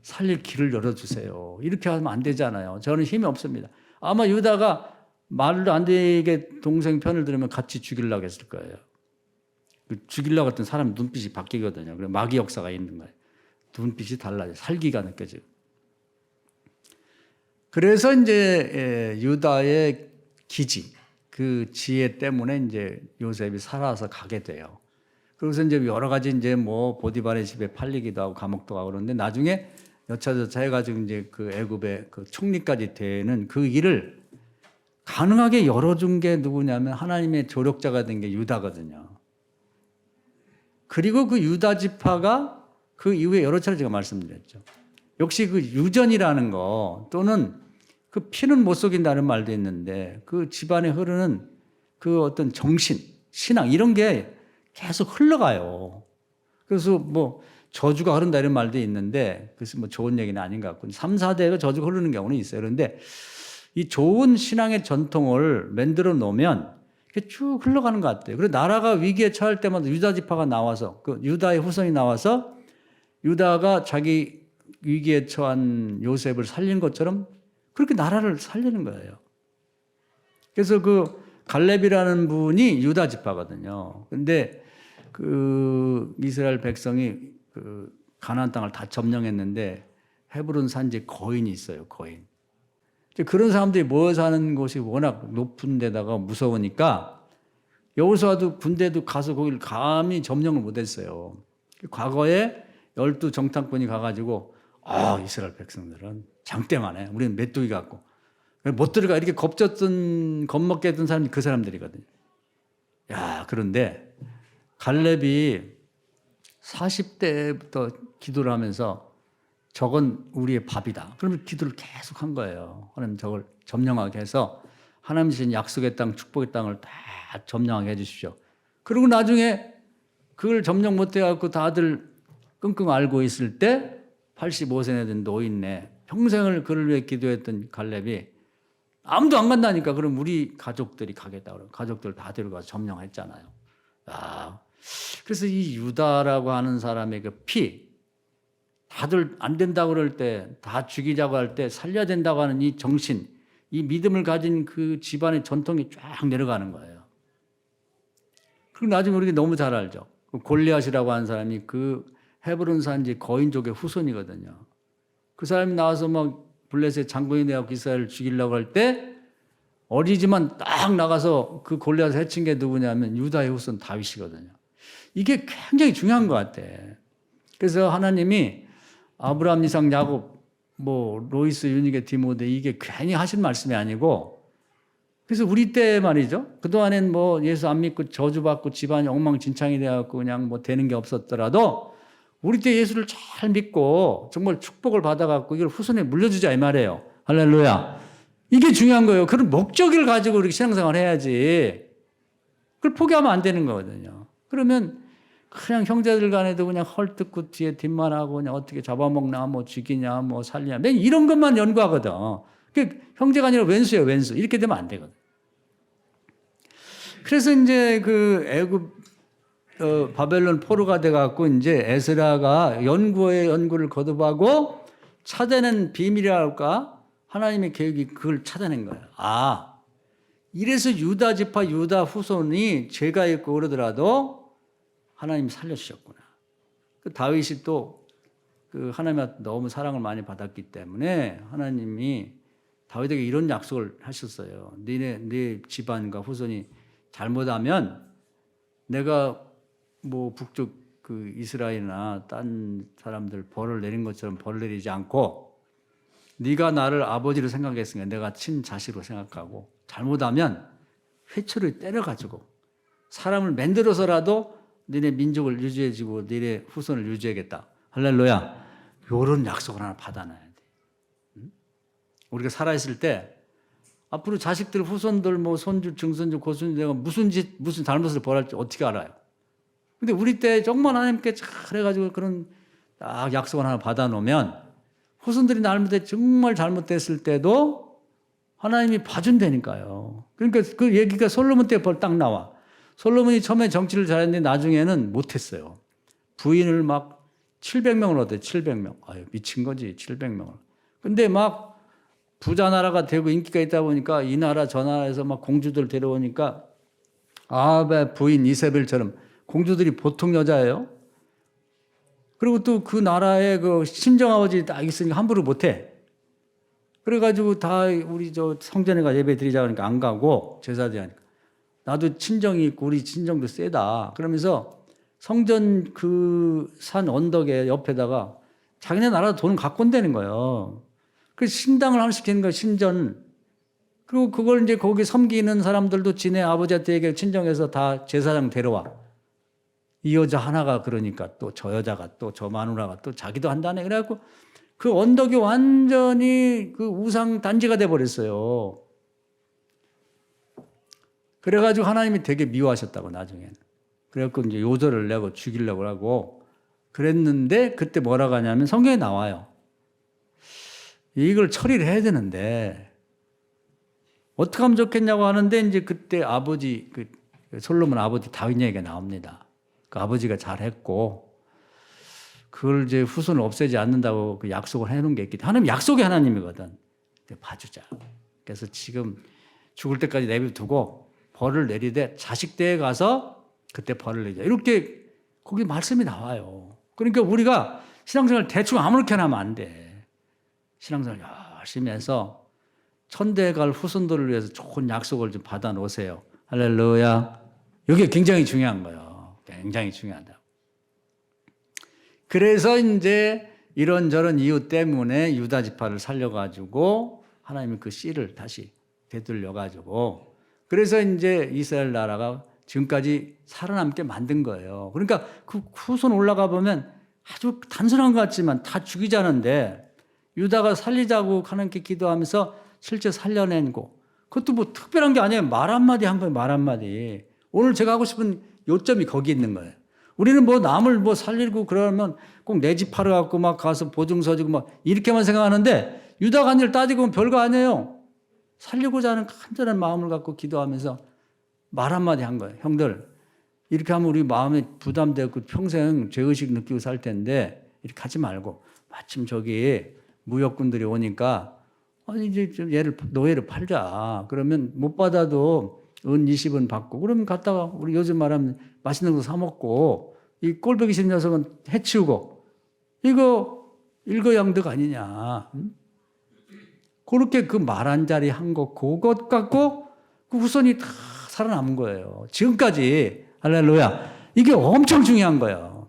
살릴 길을 열어주세요. 이렇게 하면 안 되잖아요. 저는 힘이 없습니다. 아마 유다가 말도 안 되게 동생 편을 들으면 같이 죽이려고 했을 거예요. 죽이려고 했던 사람 눈빛이 바뀌거든요. 그래서 마귀 역사가 있는 거예요. 눈빛이 달라요. 살기가 느껴져요. 그래서 이제 유다의 기지, 그 지혜 때문에 이제 요셉이 살아서 가게 돼요. 그래서 이제 여러 가지 이제 뭐 보디발의 집에 팔리기도 하고 감옥도 가고 그러는데 나중에 여차저차 해가지고 이제 그 애굽의 그 총리까지 되는 그 일을 가능하게 열어준 게 누구냐면 하나님의 조력자가 된 게 유다거든요. 그리고 그 유다 지파가 그 이후에 여러 차례 제가 말씀드렸죠. 역시 그 유전이라는 거 또는 그 피는 못 속인다는 말도 있는데 그 집안에 흐르는 그 어떤 정신, 신앙 이런 게 계속 흘러가요. 그래서 뭐 저주가 흐른다 이런 말도 있는데 그래서 뭐 좋은 얘기는 아닌 것 같고 3, 4대가 저주가 흐르는 경우는 있어요. 그런데 이 좋은 신앙의 전통을 만들어 놓으면 이렇게 쭉 흘러가는 것 같아요. 그리고 나라가 위기에 처할 때마다 유다 지파가 나와서 그 유다의 후손이 나와서 유다가 자기 위기에 처한 요셉을 살린 것처럼 그렇게 나라를 살리는 거예요. 그래서 그 갈렙이라는 분이 유다 지파거든요. 근데 그 이스라엘 백성이 그 가나안 땅을 다 점령했는데 헤브론 산지에 거인이 있어요. 거인. 그런 사람들이 모여 사는 곳이 워낙 높은 데다가 무서우니까 여호수아도 군대도 가서 거기를 감히 점령을 못했어요. 과거에 12 정탐꾼이 가가지고 이스라엘 백성들은 장대만 해. 우리는 메뚜기 같고 못 들어가 이렇게 겁먹게 했던 사람이 그 사람들이거든요. 야, 그런데 갈렙이 40대부터 기도를 하면서 저건 우리의 밥이다. 그러면 기도를 계속 한 거예요. 하나님 저걸 점령하게 해서 하나님 주신 약속의 땅, 축복의 땅을 다 점령하게 해주십시오. 그리고 나중에 그걸 점령 못해갖고 다들 끙끙 앓고 있을 때 85세나 된 노인네 평생을 그를 위해 기도했던 갈렙이 아무도 안 간다니까 그럼 우리 가족들이 가겠다 그러고 가족들 다 데려가서 점령했잖아요. 그래서 이 유다라고 하는 사람의 그 피 다들 안 된다고 그럴 때 다 죽이자고 할 때 살려야 된다고 하는 이 정신 이 믿음을 가진 그 집안의 전통이 쫙 내려가는 거예요. 그리고 나중에 우리가 너무 잘 알죠. 골리앗이라고 하는 사람이 그 헤브론 산지 거인족의 후손이거든요. 그 사람이 나와서 막 블레셋 장군이 되어서 이스라엘을 죽이려고 할 때 어리지만 딱 나가서 그 골리앗을 해친 게 누구냐면 유다의 후손 다윗이거든요. 이게 굉장히 중요한 것 같아. 그래서 하나님이 아브라함, 이삭, 야곱, 로이스, 유니게, 디모데 이게 괜히 하신 말씀이 아니고, 그래서 우리 때 말이죠. 그동안엔 예수 안 믿고 저주받고 집안이 엉망진창이 되어갖고 그냥 되는 게 없었더라도 우리 때 예수를 잘 믿고 정말 축복을 받아갖고 이걸 후손에 물려주자 이 말이에요. 할렐루야. 이게 중요한 거예요. 그런 목적을 가지고 우리 신앙생활 해야지. 그걸 포기하면 안 되는 거거든요. 그러면 그냥 형제들 간에도 그냥 헐뜯고 뒤에 뒷말하고 그냥 어떻게 잡아먹나, 죽이냐, 살리냐. 맨 이런 것만 연구하거든. 그 형제가 아니라 왼수예요, 왼수. 이렇게 되면 안 되거든. 그래서 이제 그 애굽, 바벨론 포로가 돼갖고 이제 에스라가 연구를 거듭하고 찾아낸 비밀이랄까? 하나님의 계획이 그걸 찾아낸 거예요. 이래서 유다 지파, 유다 후손이 죄가 있고 그러더라도 하나님이 살려주셨구나. 그 다윗이 또 그 하나님한테 너무 사랑을 많이 받았기 때문에 하나님이 다윗에게 이런 약속을 하셨어요. 네 집안과 후손이 잘못하면 내가 북쪽 그 이스라엘이나 딴 사람들 벌을 내린 것처럼 벌을 내리지 않고 네가 나를 아버지로 생각했으니까 내가 친자식으로 생각하고 잘못하면 회초를 때려가지고 사람을 만들어서라도 너네 민족을 유지해주고 너네 후손을 유지하겠다. 할렐루야. 이런 약속을 하나 받아놔야 돼. 우리가 살아있을 때 앞으로 자식들, 후손들, 손주, 증손주, 고손주 내가 무슨 잘못을 벌할지 어떻게 알아요? 근데 우리 때 정말 하나님께 잘해가지고 그런 딱 약속을 하나 받아놓으면 후손들이 잘못해 정말 잘못됐을 때도 하나님이 봐준다니까요. 그러니까 그 얘기가 솔로몬 때 벌 딱 나와. 솔로몬이 처음에 정치를 잘했는데 나중에는 못했어요. 부인을 막 700명을 얻어요. 700명. 미친 거지 700명을. 근데 막 부자 나라가 되고 인기가 있다 보니까 이 나라 저 나라에서 막 공주들 데려오니까 아합의 부인 이세벨처럼 공주들이 보통 여자예요. 그리고 또 그 나라에 그 친정아버지 딱 있으니까 함부로 못해. 그래가지고 다 우리 저 성전에 가 예배 드리자 그러니까 안 가고 제사 드리니까 나도 친정이 있고 우리 친정도 세다. 그러면서 성전 그 산 언덕에 옆에다가 자기네 나라 돈을 갖고 온다는 거예요. 그래서 신당을 하나 시키는 거예요. 신전. 그리고 그걸 이제 거기 섬기는 사람들도 지네 아버지한테 얘기해 친정에서 다 제사장 데려와. 이 여자 하나가 그러니까 또 저 여자가 또 저 마누라가 또 자기도 한다네. 그래갖고 그 언덕이 완전히 그 우상 단지가 돼버렸어요. 그래가지고 하나님이 되게 미워하셨다고 나중에는. 그래갖고 이제 요절을 내고 죽이려고 하고 그랬는데 그때 뭐라고 하냐면 성경에 나와요. 이걸 처리를 해야 되는데 어떻게 하면 좋겠냐고 하는데 이제 그때 아버지 그 솔로몬 아버지 다윗 얘기가 나옵니다. 그 아버지가 잘했고 그걸 이제 후손을 없애지 않는다고 그 약속을 해놓은 게 있기 때문에 하나님 약속의 하나님이거든. 봐주자. 그래서 지금 죽을 때까지 내비두고 벌을 내리되 자식 때에 가서 그때 벌을 내자. 이렇게 거기 말씀이 나와요. 그러니까 우리가 신앙생활 대충 아무렇게나 하면 안 돼. 신앙생활 열심히 해서 천대에 갈 후손들을 위해서 좋은 약속을 좀 받아 놓으세요. 할렐루야. 이게 굉장히 중요한 거예요. 굉장히 중요하다. 그래서 이제 이런저런 이유 때문에 유다 지파를 살려가지고 하나님이 그 씨를 다시 되돌려가지고 그래서 이제 이스라엘 나라가 지금까지 살아남게 만든 거예요. 그러니까 그 후손 올라가 보면 아주 단순한 것 같지만 다 죽이자는데 유다가 살리자고 하나님께 기도하면서 실제 살려낸 거. 그것도 특별한 게 아니에요. 말 한마디 한 거예요. 말 한마디. 오늘 제가 하고 싶은 요점이 거기 있는 거예요. 우리는 남을 살리고 그러면 꼭 내 집 팔아갖고 막 가서 보증서지고 막 이렇게만 생각하는데 유다가 한 일 따지고 보면 별거 아니에요. 살리고자 하는 간절한 마음을 갖고 기도하면서 말 한마디 한 거예요. 형들, 이렇게 하면 우리 마음에 부담되고 평생 죄의식 느끼고 살 텐데 이렇게 하지 말고 마침 저기 무역군들이 오니까 아니 이제 좀 얘를 노예를 팔자. 그러면 못 받아도 은 20원 받고 그러면 갔다가 우리 요즘 말하면 맛있는 거 사 먹고 이 꼴보기 싫은 녀석은 해치우고 이거 일거양득 아니냐. 응? 그렇게 그 말 한 자리 한 거 그것 갖고 그 후손이 다 살아남은 거예요. 지금까지 할렐루야. 이게 엄청 중요한 거예요.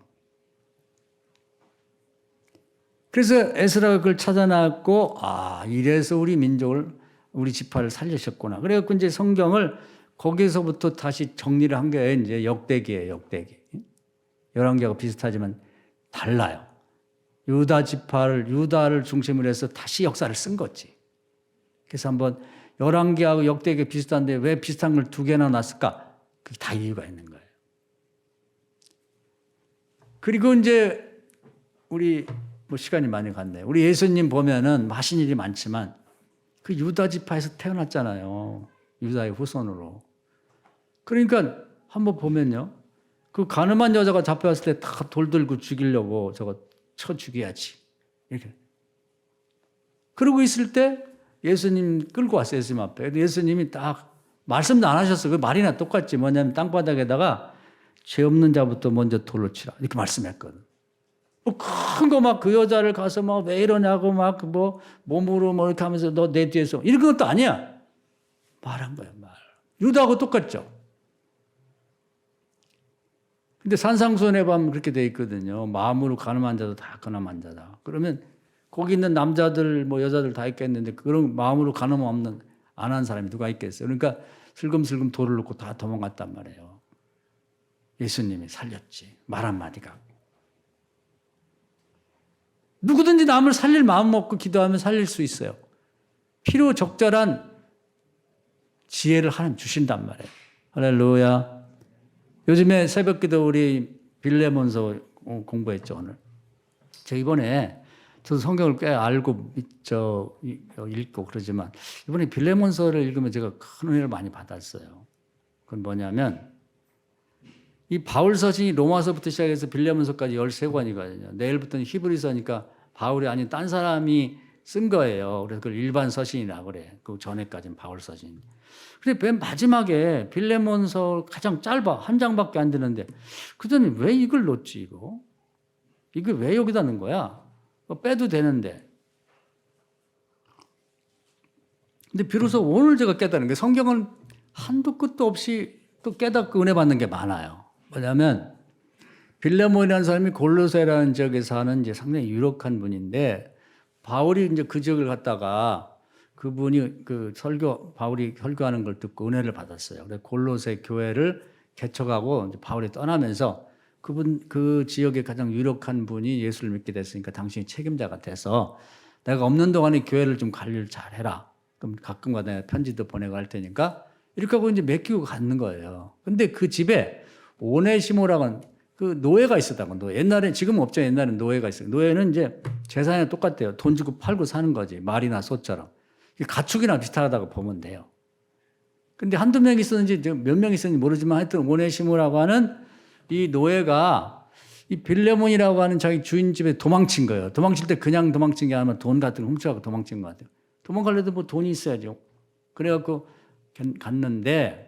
그래서 에스라가 그걸 찾아놨고 이래서 우리 민족을 우리 지파를 살리셨구나. 그래갖고 이제 성경을 거기서부터 다시 정리를 한 게 이제 역대기예요. 역대기. 열왕기하고 비슷하지만 달라요. 유다를 중심으로 해서 다시 역사를 쓴 거지. 그래서 한번 열왕기하고 역대기 비슷한데 왜 비슷한 걸 두 개나 놨을까? 그게 다 이유가 있는 거예요. 그리고 이제 우리 시간이 많이 갔네요. 우리 예수님 보면은 하신 일이 많지만 그 유다 지파에서 태어났잖아요. 유다의 후손으로. 그러니까 한번 보면요. 그 가늠한 여자가 잡혀왔을 때 다 돌 들고 죽이려고 저거 쳐 죽여야지. 이렇게. 그러고 있을 때 예수님 끌고 왔어요. 예수님 앞에. 예수님이 딱 말씀도 안 하셨어요. 그 말이나 똑같지. 뭐냐면 땅바닥에다가 죄 없는 자부터 먼저 돌로 치라. 이렇게 말씀했거든. 큰 거 막 그 여자를 가서 막 왜 이러냐고 막 몸으로 이렇게 하면서 너 내 뒤에서 이런 것도 아니야. 말한 거야, 말. 유다하고 똑같죠. 근데 산상수훈에 보면 그렇게 돼 있거든요. 마음으로 가늠한 자도 다 가늠한 자다. 그러면 거기 있는 남자들 여자들 다 있겠는데 그런 마음으로 가늠 없는 안 한 사람이 누가 있겠어요. 그러니까 슬금슬금 돌을 놓고 다 도망갔단 말이에요. 예수님이 살렸지. 말 한마디가. 누구든지 남을 살릴 마음 먹고 기도하면 살릴 수 있어요. 필요 적절한 지혜를 하나님 주신단 말이에요. 할렐루야. 요즘에 새벽기도 우리 빌레몬서 공부했죠, 오늘. 저 이번에 저도 성경을 꽤 알고 읽고 그러지만 이번에 빌레몬서를 읽으면 제가 큰 은혜를 많이 받았어요. 그건 뭐냐면 이 바울 서신이 로마서부터 시작해서 빌레몬서까지 13권이거든요. 내일부터는 히브리서니까 바울이 아닌 딴 사람이 쓴 거예요. 그래서 그걸 일반 서신이라고 그래. 그 전에까지는 바울 서신. 근데 맨 마지막에 빌레몬서 가장 짧아. 한 장밖에 안 되는데 그더니 왜 이걸 넣었지 이거? 이거 왜 여기다 넣은 거야? 빼도 되는데. 근데 비로소 오늘 제가 깨달은 게 성경은 한도 끝도 없이 또 깨닫고 은혜 받는 게 많아요. 뭐냐면 빌레몬이라는 사람이 골로새라는 지역에 사는 이제 상당히 유력한 분인데 바울이 이제 그 지역을 갔다가 그분이 바울이 설교하는 걸 듣고 은혜를 받았어요. 그래서 골로새 교회를 개척하고 이제 바울이 떠나면서 그 지역의 가장 유력한 분이 예수를 믿게 됐으니까 당신이 책임자가 돼서 내가 없는 동안에 교회를 좀 관리를 잘 해라. 그럼 가끔가다 내가 편지도 보내고 할 테니까 이렇게 하고 이제 맡기고 갔는 거예요. 근데 그 집에 오네시모라고 그 노예가 있었다고. 옛날에 지금은 없죠. 옛날에는 노예가 있어요. 노예는 이제 재산이랑 똑같아요. 돈 주고 팔고 사는 거지. 말이나 소처럼. 가축이나 비슷하다고 보면 돼요. 근데 한두 명 있었는지 몇 명 있었는지 모르지만 하여튼 오네시모라고 하는 이 노예가 이 빌레몬이라고 하는 자기 주인 집에 도망친 거예요. 도망칠 때 그냥 도망친 게 아니라 돈 같은 거 훔쳐가고 도망친 것 같아요. 도망가려도 돈이 있어야죠. 그래갖고 갔는데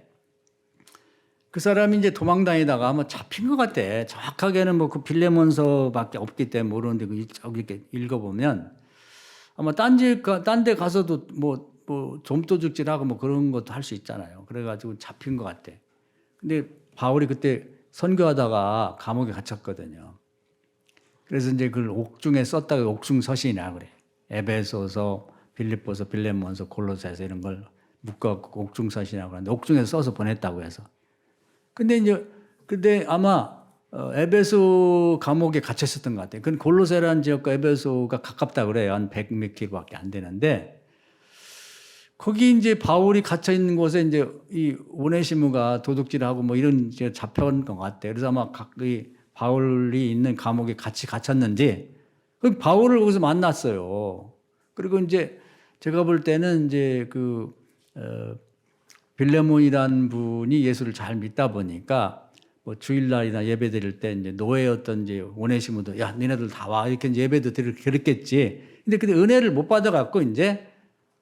그 사람이 이제 도망다니다가 아마 잡힌 것 같아. 정확하게는 그 빌레몬서밖에 없기 때문에 모르는데 이렇게 읽어보면 아마 딴 데 가서도 좀도둑질하고 그런 것도 할 수 있잖아요. 그래가지고 잡힌 것 같아. 근데 바울이 그때 선교하다가 감옥에 갇혔거든요. 그래서 이제 그걸 옥중에 썼다가 옥중서신이라 그래. 에베소서, 빌립보서, 빌레몬서, 골로새서 이런 걸 묶어갖고 옥중서신이라고 하는데 옥중에서 써서 보냈다고 해서. 근데 아마 에베소 감옥에 gat혀 있었던 것 같아요. 그건 골로새라는 지역과 에베소가 가깝다 그래요. 한 100 몇 킬로밖에 안 되는데 거기 이제 바울이 갇혀 있는 곳에 이제 이 오네시무가 도둑질하고 이런 이제 잡혀온 것 같아요. 그래서 아마 이 바울이 있는 감옥에 같이 갇혔는지 바울을 거기서 만났어요. 그리고 이제 제가 볼 때는 이제 빌레몬이라는 분이 예수를 잘 믿다 보니까 주일날이나 예배 드릴 때 이제 노예였던 이제 오네시무도 야, 니네들 다 와. 이렇게 이제 예배도 드렸겠지. 근데 은혜를 못 받아갖고 이제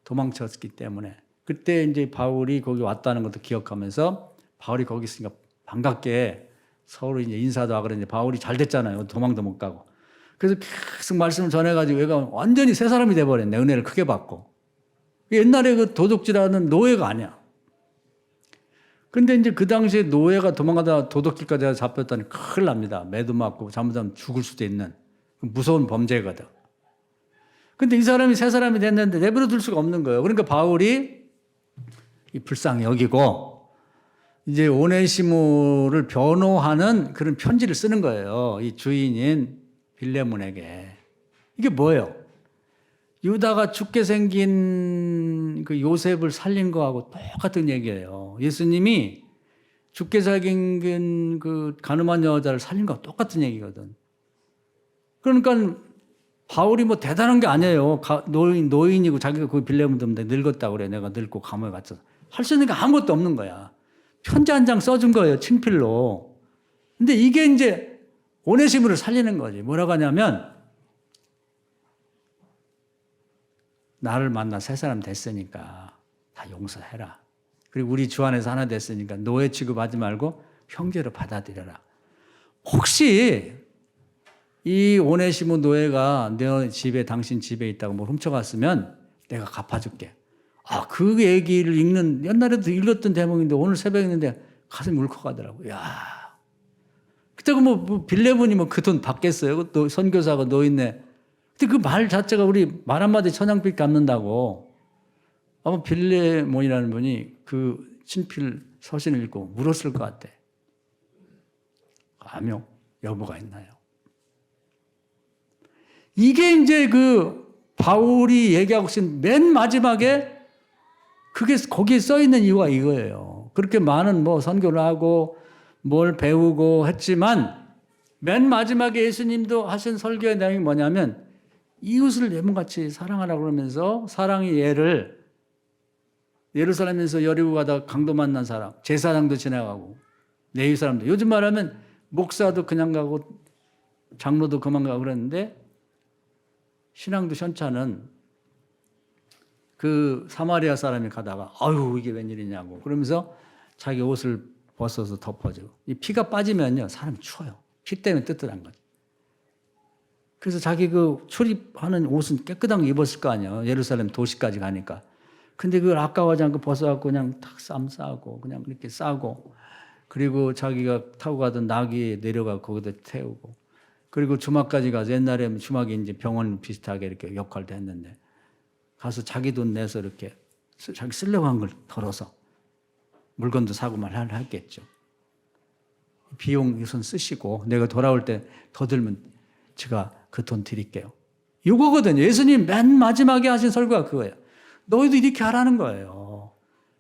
도망쳤기 때문에 그때 이제 바울이 거기 왔다는 것도 기억하면서 바울이 거기 있으니까 반갑게 서로 이제 인사도 하고 그랬는데 바울이 잘 됐잖아요. 도망도 못 가고. 그래서 계속 말씀을 전해가지고 얘가 완전히 새 사람이 돼버렸네. 은혜를 크게 받고. 옛날에 그 도둑질하는 노예가 아니야. 근데 이제 그 당시에 노예가 도망가다 도둑질까지 잡혔다니 큰일 납니다. 매도 맞고 잘못하면 죽을 수도 있는 무서운 범죄거든. 근데 이 사람이 새 사람이 됐는데 내버려 둘 수가 없는 거예요. 그러니까 바울이 불쌍히 여기고 이제 오네시모를 변호하는 그런 편지를 쓰는 거예요. 이 주인인 빌레몬에게. 이게 뭐예요? 유다가 죽게 생긴 그 요셉을 살린 거하고 똑같은 얘기예요. 예수님이 죽게 생긴 그 가늠한 여자를 살린 거하고 똑같은 얘기거든. 그러니까 바울이 뭐 대단한 게 아니에요. 노인이고 자기가 그 빌레몬 때문에 늙었다고 그래. 내가 늙고 감옥에 갇혀서. 할 수 있는 게 아무것도 없는 거야. 편지 한 장 써준 거예요. 친필로. 근데 이게 이제 오네시모를 살리는 거지. 뭐라고 하냐면 나를 만나 새 사람 됐으니까 다 용서해라. 그리고 우리 주 안에서 하나 됐으니까 노예 취급하지 말고 형제로 받아들여라. 혹시 이 오네시모 노예가 내 집에 당신 집에 있다고 뭘 훔쳐갔으면 내가 갚아줄게. 아, 그 얘기를 읽는 옛날에도 읽었던 대목인데 오늘 새벽에 있는데 가슴이 울컥하더라고. 야, 그때가 뭐 빌레몬이 뭐 그 돈 받겠어요? 또 선교사가 노인네. 근데 그 말 자체가 우리 말 한마디 천냥빚 갚는다고. 아마 빌레몬이라는 분이 그 친필 서신을 읽고 물었을 것 같아. 아니요, 여부가 있나요? 이게 이제 그 바울이 얘기하고 있는 맨 마지막에 그게 거기에 써 있는 이유가 이거예요. 그렇게 많은 뭐 선교를 하고 뭘 배우고 했지만 맨 마지막에 예수님도 하신 설교의 내용이 뭐냐면 이웃을 내 몸같이 사랑하라고 그러면서 사랑의 예를 예루살렘에서 여리고 가다가 강도 만난 사람, 제사장도 지나가고 내 이웃 사람도 요즘 말하면 목사도 그냥 가고 장로도 그만 가고 그랬는데 신앙도 현차는 그 사마리아 사람이 가다가 아유 이게 웬일이냐고 그러면서 자기 옷을 벗어서 덮어주고 이 피가 빠지면요 사람이 추워요. 피 때문에 뜨뜻한 거죠. 그래서 자기 그 출입하는 옷은 깨끗한 거 입었을 거 아니에요. 예루살렘 도시까지 가니까. 근데 그걸 아까워하지 않고 벗어갖고 그냥 탁 싸고 그냥 이렇게 싸고 그리고 자기가 타고 가던 나귀에 내려가 거기다 태우고 그리고 주막까지 가서 옛날에 주막이 이제 병원 비슷하게 이렇게 역할도 했는데 가서 자기 돈 내서 이렇게 자기 쓰려고 한 걸 덜어서 물건도 사고 말을 했겠죠. 비용 우선 쓰시고 내가 돌아올 때 더 들면 제가 그 돈 드릴게요. 이거거든요. 예수님 맨 마지막에 하신 설교가 그거예요. 너희도 이렇게 하라는 거예요.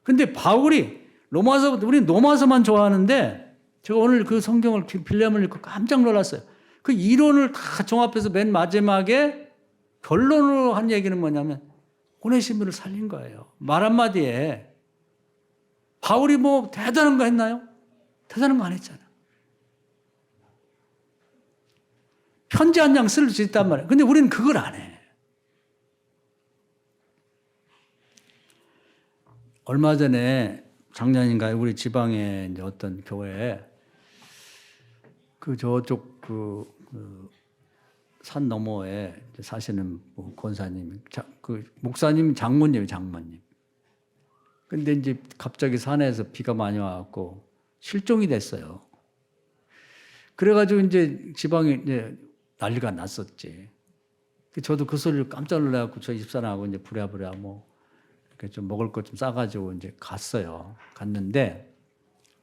근데 바울이 우리는 로마서만 좋아하는데 제가 오늘 그 성경을 빌레몬을 읽고 깜짝 놀랐어요. 그 이론을 다 종합해서 맨 마지막에 결론으로 한 얘기는 뭐냐면 오네시모를 살린 거예요. 말 한마디에 바울이 뭐 대단한 거 했나요? 대단한 거 안 했잖아. 편지 한 장 쓸 수 있단 말이에요. 근데 우리는 그걸 안 해. 얼마 전에 작년인가요? 우리 지방에 이제 어떤 교회에 그 저쪽 산 너머에 사시는 권사님, 그 목사님 장모님. 근데 이제 갑자기 산에서 비가 많이 와갖고 실종이 됐어요. 그래가지고 이제 지방에 이제 난리가 났었지. 저도 그 소리를 깜짝 놀라갖고 저희 집사람하고 이제 부랴부랴 뭐 이렇게 좀 먹을 것 좀 싸가지고 이제 갔어요. 갔는데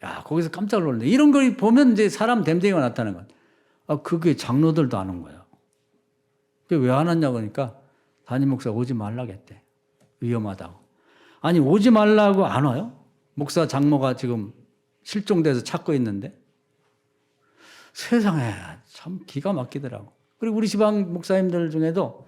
야 거기서 깜짝 놀랐네. 이런 걸 보면 이제 사람 됨됨이가 나타나는 거야. 아 그게 장로들도 안 온 거야. 왜 안 왔냐고 하니까 담임 목사 오지 말라겠대. 위험하다고. 아니 오지 말라고 안 와요? 목사 장모가 지금 실종돼서 찾고 있는데 세상에 참 기가 막히더라고. 그리고 우리 지방 목사님들 중에도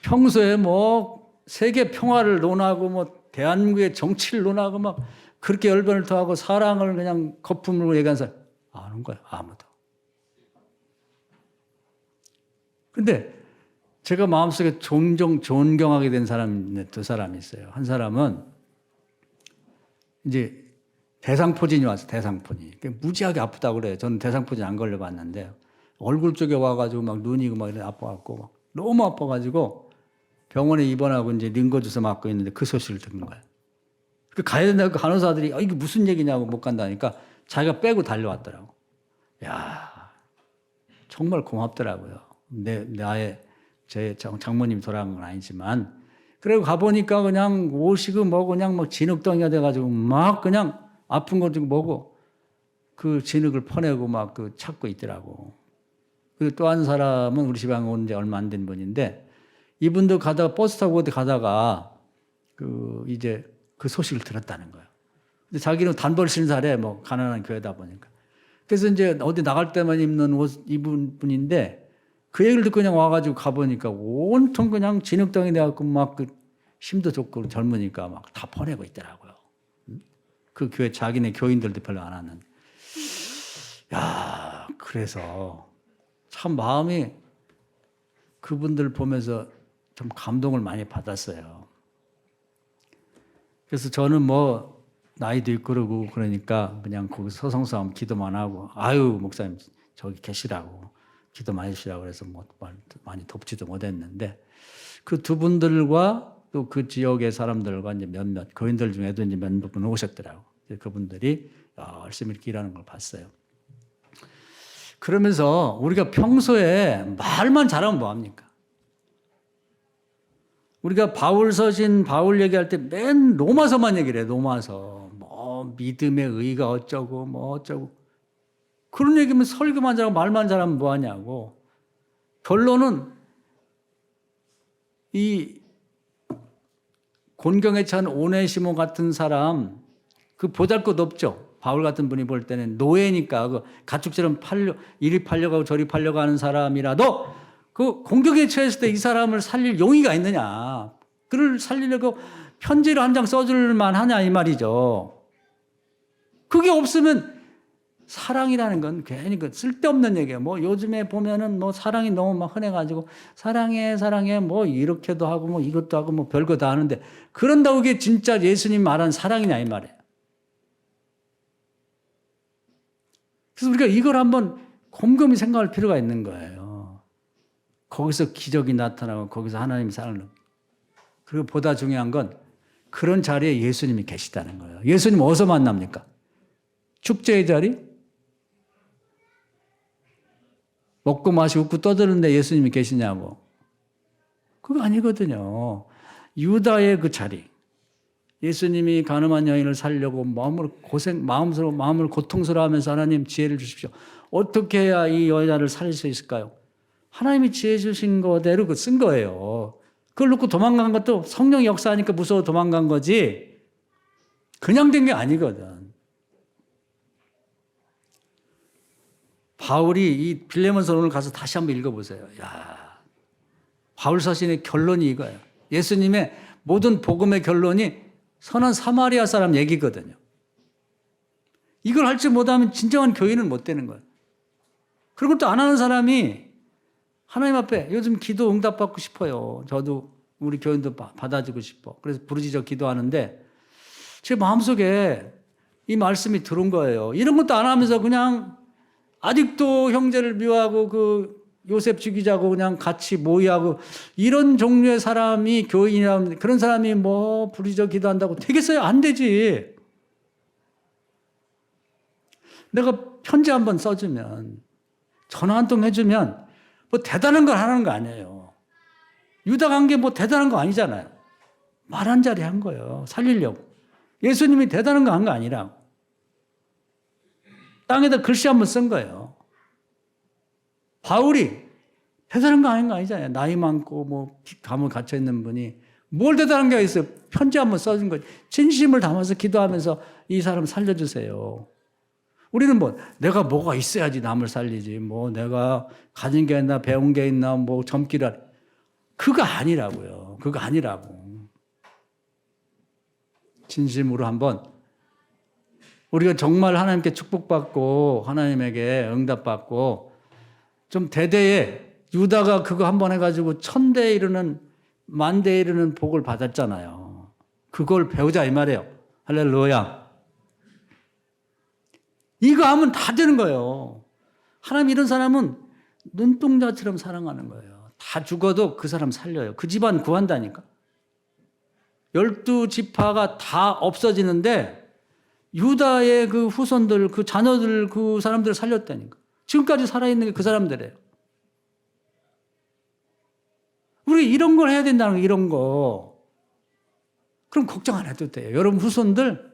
평소에 뭐 세계 평화를 논하고 뭐 대한민국의 정치를 논하고 막 그렇게 열변을 토하고 사랑을 그냥 거품으로 얘기하는 사람 안 온 거야 아무도. 근데 제가 마음속에 종종 존경하게 된 사람이 두 사람이 있어요. 한 사람은 이제 대상포진이 와서 대상포진. 무지하게 아프다고 그래요. 저는 대상포진 안 걸려봤는데 얼굴 쪽에 와가지고 막 눈이 막 이렇게 아파갖고 막 너무 아파가지고 병원에 입원하고 이제 링거 주사 맞고 있는데 그 소식을 듣는 거예요. 그 가야 된다고 간호사들이 이게 무슨 얘기냐고 못 간다니까 자기가 빼고 달려왔더라고. 야, 정말 고맙더라고요. 제 장모님 돌아간 건 아니지만 그리고 가보니까 그냥 오시고 뭐 그냥 막 진흙덩이가 돼가지고 막 그냥 아픈 거 좀 뭐고 그 진흙을 퍼내고 막 그 찾고 있더라고. 그리고 또 한 사람은 우리 집에 온 지 얼마 안 된 분인데 이분도 가다가 버스 타고 어디 가다가 이제 그 소식을 들었다는 거예요. 근데 자기는 단벌 신사래 뭐 가난한 교회다 보니까. 그래서 이제 어디 나갈 때만 입는 옷 입은 분인데 그 얘기를 듣고 그냥 와가지고 가보니까 온통 그냥 진흙덩이 돼갖고 막 그 힘도 좋고 젊으니까 막 다 퍼내고 있더라고요. 그 교회 자기네 교인들도 별로 안 하는. 야, 그래서 참 마음이 그분들 보면서 좀 감동을 많이 받았어요. 그래서 저는 뭐 나이도 있고 그러고 그러니까 그냥 거기서 서성서하면 기도만 하고 아유 목사님 저기 계시라고 기도 많이 해주시라고 그래서 뭐 많이 돕지도 못했는데 그 두 분들과 또 그 지역의 사람들과 이제 몇몇 교인들 중에도 이제 몇몇 분 오셨더라고. 그분들이 열심히 이렇게 일하는 걸 봤어요. 그러면서 우리가 평소에 말만 잘하면 뭐합니까? 우리가 바울 얘기할 때 맨 로마서만 얘기를 해요. 로마서. 뭐 믿음의 의가 어쩌고 뭐 어쩌고. 그런 얘기면 설교만 잘하고 말만 잘하면 뭐하냐고. 결론은 이 곤경에 찬 오네시모 같은 사람 그 보잘것없죠. 바울 같은 분이 볼 때는 노예니까 그 가축처럼 이리 팔려가고 저리 팔려가는 사람이라도 그 공격에 처했을 때 이 사람을 살릴 용의가 있느냐. 그를 살리려고 편지를 한 장 써줄 만하냐 이 말이죠. 그게 없으면 사랑이라는 건 괜히 그 쓸데없는 얘기예요. 뭐 요즘에 보면은 뭐 사랑이 너무 막 흔해가지고 사랑해 뭐 이렇게도 하고 뭐 이것도 하고 뭐 별거 다 하는데 그런다고 그게 진짜 예수님 말한 사랑이냐 이 말이에요. 그래서 우리가 이걸 한번 곰곰이 생각할 필요가 있는 거예요. 거기서 기적이 나타나고 거기서 하나님이 사랑을 그리고 보다 중요한 건 그런 자리에 예수님이 계시다는 거예요. 예수님 어디서 만납니까? 축제의 자리? 먹고 마시고 웃고 떠드는데 예수님이 계시냐고. 그거 아니거든요. 유다의 그 자리. 예수님이 가늠한 여인을 살려고 마음을 고통스러워하면서 하나님 지혜를 주십시오. 어떻게 해야 이 여자를 살릴 수 있을까요? 하나님이 지혜 주신 거대로 쓴 거예요. 그걸 놓고 도망간 것도 성령이 역사하니까 무서워 도망간 거지 그냥 된 게 아니거든. 바울이 이 빌레몬서 오늘 가서 다시 한번 읽어보세요. 야, 바울 서신의 결론이 이거예요. 예수님의 모든 복음의 결론이 선한 사마리아 사람 얘기거든요. 이걸 할 줄 못하면 진정한 교인은 못 되는 거예요. 그런 것도 안 하는 사람이 하나님 앞에 요즘 기도 응답받고 싶어요. 저도 우리 교인도 받아주고 싶어. 그래서 부르짖어 기도하는데 제 마음속에 이 말씀이 들어온 거예요. 이런 것도 안 하면서 그냥 아직도 형제를 미워하고 그 요셉 죽이자고 그냥 같이 모의하고 이런 종류의 사람이 교인이라면 그런 사람이 뭐 부르짖어 기도한다고 되겠어요? 안 되지. 내가 편지 한번 써주면 전화 한 통 해주면 뭐 대단한 걸 하는 거 아니에요. 유다 간 게 뭐 대단한 거 아니잖아요. 말 한 자리 한 거예요. 살리려고. 예수님이 대단한 거 한 거 아니라고. 땅에다 글씨 한번 쓴 거예요. 바울이 대단한 거 아닌 거 아니잖아요. 나이 많고 뭐 감옥에 갇혀 있는 분이 뭘 대단한 게 있어요. 편지 한번 써준 거지. 진심을 담아서 기도하면서 이 사람 살려주세요. 우리는 뭐 내가 뭐가 있어야지 남을 살리지. 뭐 내가 가진 게 있나 배운 게 있나 뭐 젊기를 그거 아니라고요. 그거 아니라고. 진심으로 한번 우리가 정말 하나님께 축복받고 하나님에게 응답받고 좀 대대에 유다가 그거 한번 해가지고 1000대에 이르는 만대에 이르는 복을 받았잖아요. 그걸 배우자 이 말이에요. 할렐루야. 이거 하면 다 되는 거예요. 하나님 이런 사람은 눈동자처럼 사랑하는 거예요. 다 죽어도 그 사람 살려요. 그 집안 구한다니까. 12지파가 다 없어지는데 유다의 그 후손들, 그 자녀들, 그 사람들을 살렸다니까. 지금까지 살아있는 게 그 사람들이에요. 우리 이런 걸 해야 된다는 거, 이런 거. 그럼 걱정 안 해도 돼요. 여러분 후손들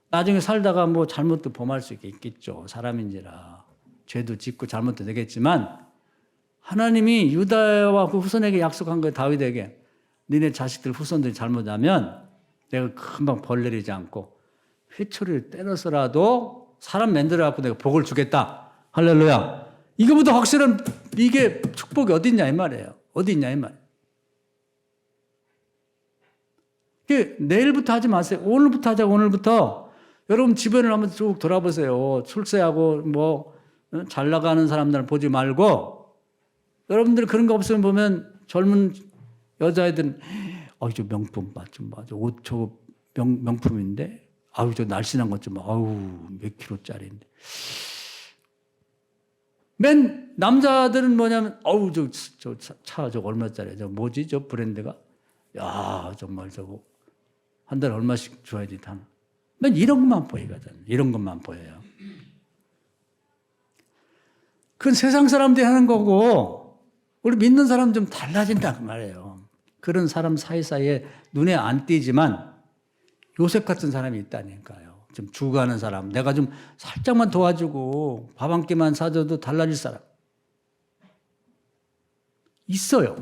나중에 살다가 뭐 잘못도 범할 수 있겠죠. 사람인지라. 죄도 짓고 잘못도 되겠지만 하나님이 유다와 그 후손에게 약속한 거예요. 다윗에게. 너네 자식들 후손들이 잘못하면 내가 금방 벌 내리지 않고 회초리를 때려서라도 사람 만들어갖고 내가 복을 주겠다. 할렐루야. 이거보다 확실한 이게 축복이 어디 있냐 이 말이에요. 어디 있냐 이 말이에요. 내일부터 하지 마세요. 오늘부터 하자고. 오늘부터 여러분 주변을 한번 쭉 돌아보세요. 출세하고 뭐 잘 나가는 사람들 보지 말고 여러분들 그런 거 없으면 보면 젊은 여자애들은 저 명품 좀 봐. 옷 저 명품인데 저 날씬한 것 좀 봐. 몇 킬로짜리인데. 맨 남자들은 뭐냐면 저 차 저거 얼마짜리야? 저 뭐지? 저 브랜드가? 야 정말 저거 한 달에 얼마씩 줘야지 다. 맨 이런 것만 보이거든. 이런 것만 보여요. 그건 세상 사람들이 하는 거고 우리 믿는 사람 좀 달라진다 그 말이에요. 그런 사람 사이사이에 눈에 안 띄지만 요셉 같은 사람이 있다니까요. 좀 죽어가는 사람. 내가 좀 살짝만 도와주고 밥 한 끼만 사줘도 달라질 사람. 있어요.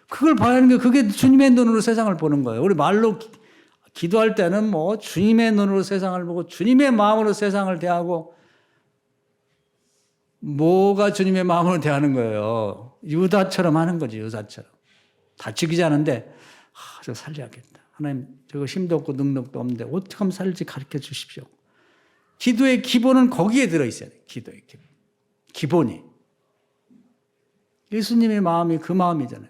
그걸 봐야 하는 게 그게 주님의 눈으로 세상을 보는 거예요. 우리 말로 기도할 때는 뭐 주님의 눈으로 세상을 보고 주님의 마음으로 세상을 대하고 뭐가 주님의 마음으로 대하는 거예요. 유다처럼 하는 거지. 유다처럼. 다치기지 않은데 저거 살려야겠다. 하나님 저거 힘도 없고 능력도 없는데 어떻게 하면 살지 가르쳐 주십시오. 기도의 기본은 거기에 들어있어야 돼요. 기도의 기본. 기본이. 예수님의 마음이 그 마음이잖아요.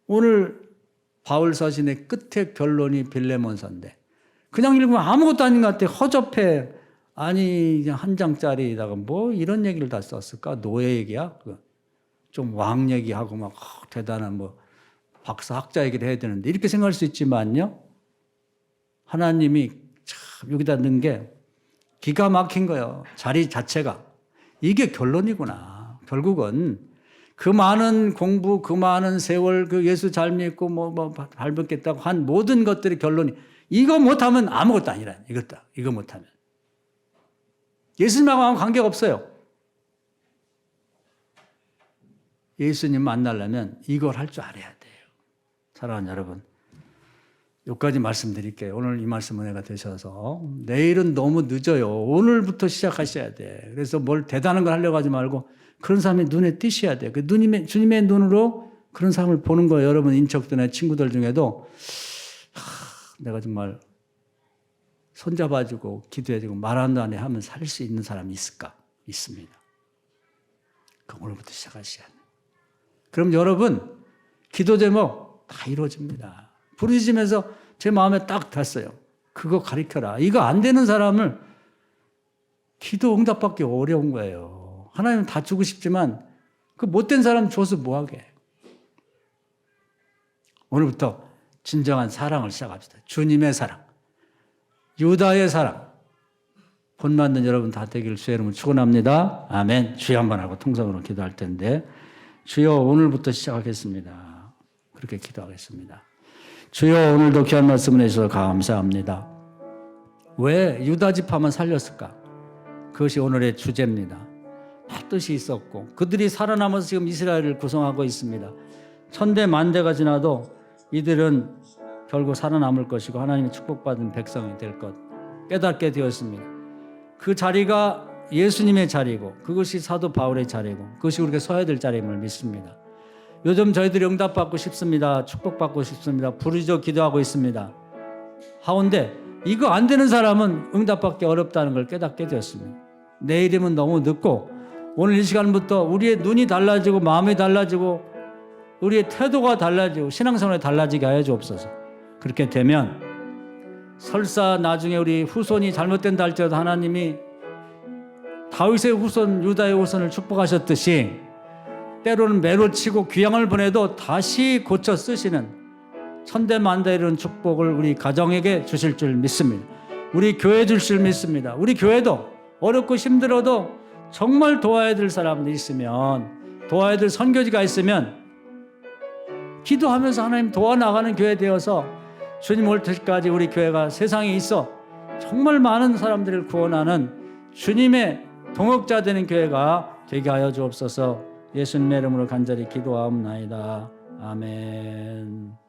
오늘 바울 서신의 끝에 결론이 빌레몬서인데 그냥 읽으면 아무것도 아닌 것 같아. 허접해. 아니 그냥 한 장짜리에다가 뭐 이런 얘기를 다 썼을까? 노예 얘기야? 좀 왕 얘기하고 막 대단한 뭐 박사 학자 얘기를 해야 되는데 이렇게 생각할 수 있지만요. 하나님이 참 여기다 넣은 게 기가 막힌 거예요. 자리 자체가. 이게 결론이구나. 결국은 그 많은 공부, 그 많은 세월, 그 예수 잘 믿고 뭐 밟았겠다고 한 모든 것들의 결론이 이거 못하면 아무것도 아니라 이거 못하면. 예수님하고 관계가 없어요. 예수님 만나려면 이걸 할 줄 알아야 돼요. 사랑하는 여러분, 여기까지 말씀드릴게요. 오늘 이 말씀 은혜가 되셔서 내일은 너무 늦어요. 오늘부터 시작하셔야 돼. 그래서 뭘 대단한 걸 하려고 하지 말고 그런 사람이 눈에 띄셔야 돼요. 주님의 눈으로 그런 사람을 보는 거예요. 여러분 인척들이나 친구들 중에도 내가 정말 손잡아주고 기도해주고 말한다 안에 하면 살 수 있는 사람이 있을까? 있습니다. 그 오늘부터 시작하셔야 돼요. 그럼 여러분 기도 제목 다 이루어집니다. 부르짖으면서 제 마음에 딱 닿았어요. 그거 가르쳐라. 이거 안 되는 사람을 기도 응답받기 어려운 거예요. 하나님은 다 주고 싶지만 그 못된 사람 줘서 뭐하게. 오늘부터 진정한 사랑을 시작합시다. 주님의 사랑, 유다의 사랑, 본받는 여러분 다 되기를 주의 이름으로 축원합니다. 아멘. 주여 한번 하고 통성으로 기도할 텐데 주여 오늘부터 시작하겠습니다. 그렇게 기도하겠습니다. 주여 오늘도 귀한 말씀을 해주셔서 감사합니다. 왜 유다 지파만 살렸을까? 그것이 오늘의 주제입니다. 다 뜻이 있었고 그들이 살아남아서 지금 이스라엘을 구성하고 있습니다. 천대 만대가 지나도 이들은 결국 살아남을 것이고 하나님의 축복받은 백성이 될 것 깨닫게 되었습니다. 그 자리가 예수님의 자리고 그것이 사도 바울의 자리고 그것이 우리가 서야 될 자리임을 믿습니다. 요즘 저희들이 응답받고 싶습니다. 축복받고 싶습니다. 부르짖어 기도하고 있습니다. 하운데 이거 안 되는 사람은 응답받기 어렵다는 걸 깨닫게 되었습니다. 내일이면 너무 늦고 오늘 이 시간부터 우리의 눈이 달라지고 마음이 달라지고 우리의 태도가 달라지고 신앙생활이 달라지게 하여 주옵소서. 그렇게 되면 설사 나중에 우리 후손이 잘못된다 할지라도 하나님이 다윗의 후손 유다의 후손을 축복하셨듯이 때로는 매로 치고 귀양을 보내도 다시 고쳐 쓰시는 천대만대 이루는 축복을 우리 가정에게 주실 줄 믿습니다. 우리 교회 주실 줄 믿습니다. 우리 교회도 어렵고 힘들어도 정말 도와야 될 사람들이 있으면, 도와야 될 선교지가 있으면 기도하면서 하나님 도와나가는 교회 되어서 주님 올 때까지 우리 교회가 세상에 있어 정말 많은 사람들을 구원하는 주님의 동역자 되는 교회가 되게 하여 주옵소서. 예수님의 이름으로 간절히 기도하옵나이다. 아멘.